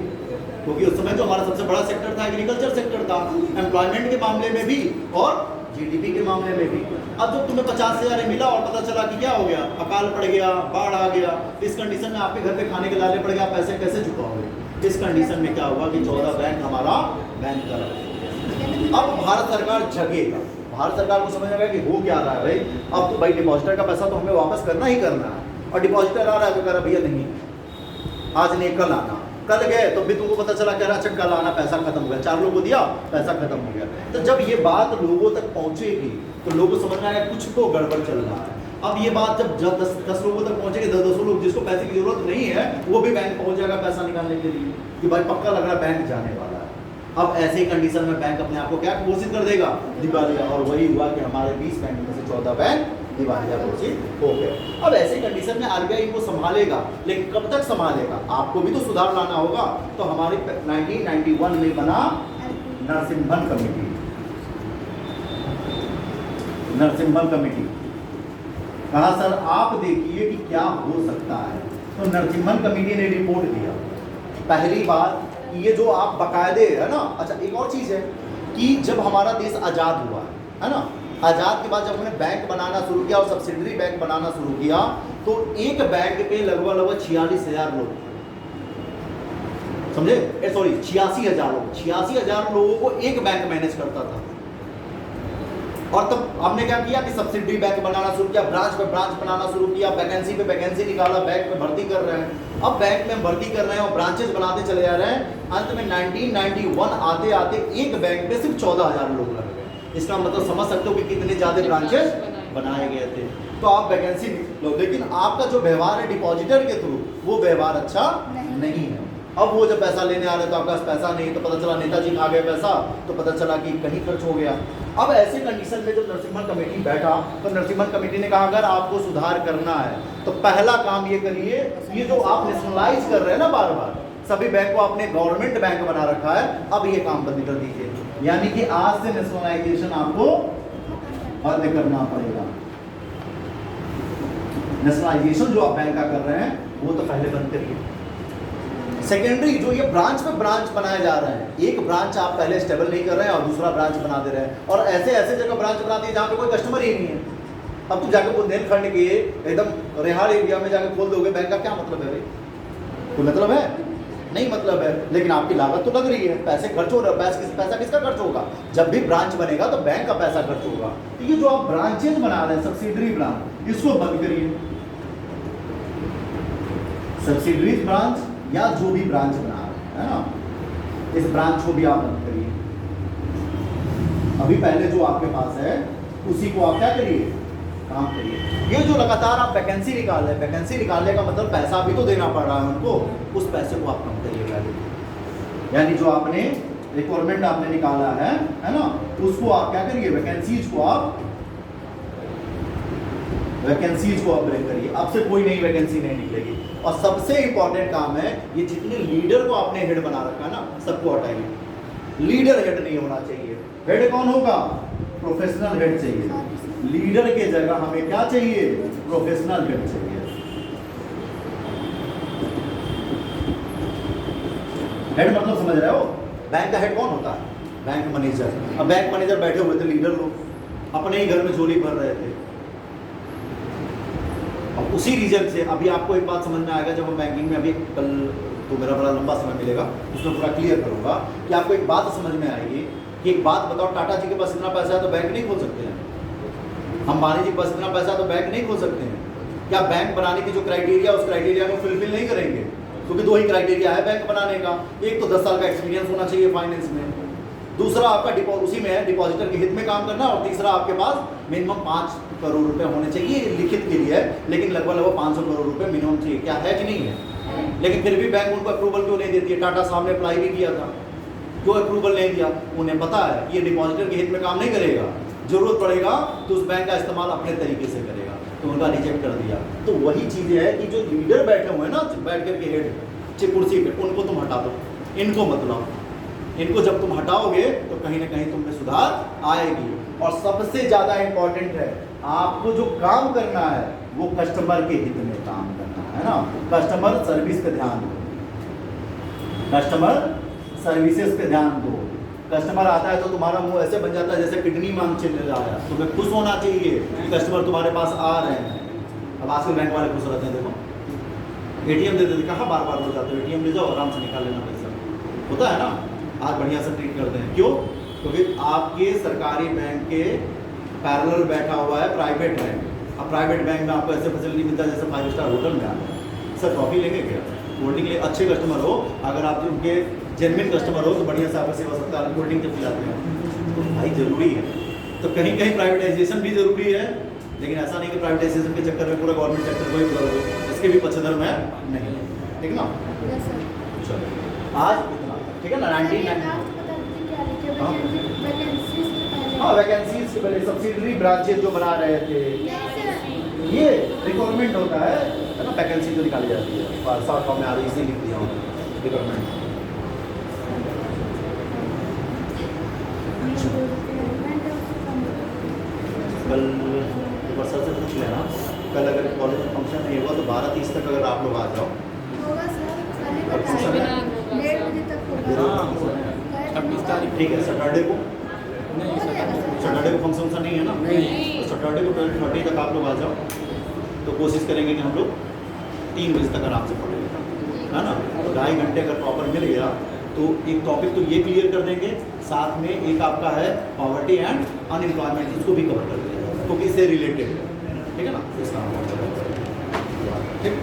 क्योंकि उस समय तो हमारा सबसे बड़ा सेक्टर था एग्रीकल्चर सेक्टर था, एम्प्लॉयमेंट के मामले में भी और जीडीपी के मामले में भी। अब जब तुम्हें 50,000 मिला और पता चला कि क्या हो गया, अकाल पड़ गया, बाढ़ आ गया, इस कंडीशन में आपके घर पे खाने के लाले पड़ गया, आप पैसे कैसे चुकाओगे? इस कंडीशन में क्या हुआ कि 14 बैंक हमारा बैंक कर। अब भारत सरकार जगेगा, भारत सरकार को समझ आएगा कि हो क्या रहा है भाई। अब तो भाई डिपॉजिटर का पैसा तो हमें वापस करना ही करना है, और डिपॉजिटर आ रहा है तो कह रहा भैया नहीं आज नहीं कल आना। कल गए तो भी तुमको पता चला, कह रहा अच्छा कल आना, पैसा खत्म हो गया, 4 लोगों को दिया, पैसा खत्म हो गया। तो जब ये बात लोगों तक पहुंचेगी तो लोगों को समझ में आएगा कुछ तो गड़बड़ चल रहा है। अब ये बात जब 10 लोगों तक पहुंचेगी, 10 लोग जिसको पैसे की जरूरत नहीं है वो भी बैंक पहुंच जाएगा पैसा निकालने के लिए कि भाई पक्का लग रहा है बैंक जाने वाला है। अब ऐसे ही कंडीशन में बैंक अपने आप को क्या घोषित कर देगा? दिवालिया। और वही हुआ कि हमारे 20 बैंक में से 14 बैंक दिवालिया घोषित हो गए। अब ऐसे कंडीशन में आरबीआई को संभालेगा, लेकिन कब तक संभालेगा? आपको भी तो सुधार लाना होगा। तो हमारे 1991 में बना नरसिम्हन कमेटी। नरसिम्हन कमेटी कहा सर आप देखिए कि क्या हो सकता है। तो नरसिम्हन कमेटी ने रिपोर्ट दिया। पहली बात ये जो आप बकायदे है ना, अच्छा एक और चीज है कि जब हमारा देश आजाद हुआ है ना, आजाद के बाद जब हमने बैंक बनाना शुरू किया और सब्सिडरी बैंक बनाना शुरू किया, तो एक बैंक पे लगभग 46,000 लोग, समझे? सॉरी 86,000 लोग, 86,000 लोगों को एक बैंक मैनेज करता था। और तब हमने क्या किया कि सब्सिडरी बैंक बनाना शुरू किया, ब्रांच पे ब्रांच बनाना शुरू किया, वैकेंसी पे वैकेंसी निकाला, बैंक में भर्ती कर रहे हैं। अब बैंक में भर्ती कर रहे हैं और ब्रांचेस बनाते चले जा रहे हैं। अंत में 1991 आते आते एक बैंक पे सिर्फ 14,000 लोग लग गए। इसका मतलब समझ सकते हो कि कितने ज्यादा ब्रांचेस बनाए गए थे। तो आप वैकेंसी लो, लेकिन आपका जो व्यवहार है डिपॉजिटर के थ्रू वो व्यवहार अच्छा नहीं है। अब वो जब पैसा लेने आ रहे तो आपके पास पैसा नहीं, तो पता चला नेताजी खा गए पैसा, तो पता चला कि कहीं खर्च हो गया। अब ऐसे कंडीशन में जब नरसिम्हन कमेटी बैठा तो नरसिम्हन कमेटी ने कहा अगर आपको सुधार करना है तो पहला काम ये करिए, ये जो आप नेशनलाइज कर रहे हैं ना बार बार, सभी बैंक को आपने गवर्नमेंट बैंक बना रखा है, अब ये काम बंद कर दीजिए। यानी कि आज से नेशनलाइजेशन आपको बंद करना पड़ेगा। नेशनलाइजेशन जो आप बैंक का कर रहे हैं वो तो पहले बंद करिए। सेकेंडरी जो ये ब्रांच पे ब्रांच बनाए जा रहे हैं, एक ब्रांच आप पहले स्टेबल नहीं कर रहे हैं और दूसरा ब्रांच बना दे रहे हैं, और ऐसे ऐसे जगह ब्रांच बना दिए जहाँ पे कोई कस्टमर ही नहीं है। अब तो जाकर बुंदेलखंड के एकदम रेहाड़ एरिया में जाकर खोल दोगे बैंक का, क्या मतलब है भाई? कोई मतलब है? नहीं मतलब है। लेकिन आपकी लागत तो लग रही है, पैसे खर्च हो रहा है। पैसा किसका खर्च होगा? जब भी ब्रांच बनेगा तो बैंक का पैसा खर्च होगा। तो ये जो आप ब्रांचेज बना रहे हैं, सब्सिडरी ब्रांच, इसको बंद करिए। सब्सिडरी ब्रांच या जो भी ब्रांच बना रहे हैं, है ना, इस ब्रांच को भी आप बंद करिए। अभी पहले जो आपके पास है उसी को आप क्या करिए, काम करिए। ये जो लगातार आप वैकेंसी निकाल रहे हैं, वैकेंसी निकालने का मतलब पैसा भी तो देना पड़ रहा है उनको, उस पैसे को आप कम करिएगा। यानी जो आपने रिक्वायरमेंट आपने निकाला है ना, उसको आप क्या करिए, वैकेंसीज को आप ब्रेक करिए। अब से कोई नई वैकेंसी नहीं निकलेगी। और सबसे इंपॉर्टेंट काम है, ये जितने लीडर को आपने हेड बना रखा है ना, सबको हटाइए। लीडर हेड नहीं होना चाहिए। हेड कौन होगा? प्रोफेशनल हेड चाहिए। लीडर के जगह हमें क्या चाहिए? प्रोफेशनल हेड चाहिए। हेड मतलब समझ रहे हो? बैंक का हेड कौन होता है? Bank manager. अब बैंक मैनेजर बैठे हुए थे लीडर लोग, अपने ही घर में झोली भर रहे थे। अब उसी रीजन से अभी आपको एक बात समझ में आएगा, जब हम बैंकिंग में अभी कल तो मेरा बड़ा लंबा समय मिलेगा, उसमें पूरा क्लियर करूंगा कि आपको एक बात समझ में आएगी कि एक बात बताओ, टाटा जी के पास इतना पैसा है तो बैंक नहीं खोल सकते हैं? अंबानी जी के पास इतना पैसा है तो बैंक नहीं खोल सकते हैं? क्या बैंक बनाने की जो क्राइटेरिया, उस क्राइटेरिया को फुलफिल नहीं करेंगे? क्योंकि दो ही क्राइटेरिया है बैंक बनाने का, एक तो 10 साल का एक्सपीरियंस होना चाहिए फाइनेंस में, दूसरा आपका उसी में है डिपॉजिटर के हित में काम करना, और तीसरा आपके पास मिनिमम 5 करोड़ रुपए होने चाहिए। लिखित के लिए लेकिन लगभग 500 करोड़ रुपए मिनिमम चाहिए। क्या है कि नहीं है? लेकिन फिर भी बैंक उनको अप्रूवल क्यों नहीं देती है? टाटा साहब ने अप्लाई भी किया था, क्यों अप्रूवल नहीं दिया? उन्हें पता है कि ये डिपॉजिटर के हित में काम नहीं करेगा, जरूरत पड़ेगा तो उस बैंक का इस्तेमाल अपने तरीके से करेगा, तो उनका रिजेक्ट कर दिया। तो वही चीज़ है कि जो लीडर बैठे हुए हैं ना, बैठ करके हेड कुर्सी पे, उनको तुम हटा दो, इनको मत लाओ। इनको जब तुम हटाओगे तो कहीं ना कहीं तुम में सुधार आएगी। और सबसे ज़्यादा इंपॉर्टेंट है, आपको जो काम करना है वो कस्टमर के हित में काम करना है ना। कस्टमर सर्विस पे ध्यान दो, कस्टमर सर्विसेज पे ध्यान दो। कस्टमर आता है तो तुम्हारा मुंह ऐसे बन जाता है जैसे किडनी मांग चल रहा है। तुम्हें खुश होना चाहिए कि कस्टमर तुम्हारे पास आ रहे हैं। अब आजकल बैंक वाले खुश रहते हैं, देखो एटीएम दे देते, कहाँ बार बार हो जाते हो, एटीएम ले जाओ आराम से निकाल लेना पैसा, होता है ना। आज बढ़िया से ट्रीट करते हैं, क्यों? क्योंकि आपके सरकारी बैंक के पैरेलल बैठा हुआ है प्राइवेट बैंक। अब प्राइवेट बैंक में आपको ऐसे फैसिलिटी मिलता है जैसे 5 स्टार होटल में आ गए। सर कॉफ़ी लेंगे क्या? कोल्ड ड्रिंक ले, अच्छे कस्टमर हो, अगर आप उनके जेन्युइन कस्टमर हो तो बढ़िया से आपका सेवा सत्कार कोल्ड ड्रिंक जब पिलाते हैं तो भाई ज़रूरी है। तो कहीं कहीं प्राइवेटाइजेशन भी ज़रूरी है, लेकिन ऐसा नहीं कि प्राइवेटाइजेशन के चक्कर में पूरा गवर्नमेंट सेक्टर को ही पूरा हो, इसके भी पक्षधर में नहीं, ठीक ना। चलो आज ठीक है ना। 19 हाँ वैकेंसीज के पहले सब्सिडरी ब्रांचेज जो बना रहे थे, ये रिक्वायरमेंट होता है ना, वैकेंसी जो निकाली जाती है शॉर्ट फॉर्म में आ रही, इसी लिख दिया हूँ रिक्वायरमेंट। कल एक बार सर से पूछ लेना, कल अगर कॉलेज में फंक्शन नहीं हुआ तो 12:30 तक अगर आप लोग आ जाओ। ठीक है, सैटरडे को फंक्शन नहीं है ना, तो सैटरडे को 12:30 तक आप लोग आ जाओ। तो कोशिश करेंगे कि हम लोग 3 बजे तक आराम से पढ़ेंगे, है ना। तो 2.5 घंटे अगर प्रॉपर मिल गया तो एक टॉपिक तो ये क्लियर कर देंगे, साथ में एक आपका है पॉवर्टी एंड अनएम्प्लॉयमेंट, इसको भी कवर कर देंगे क्योंकि इससे रिलेटेड है, ठीक है ना। इसका ठीक।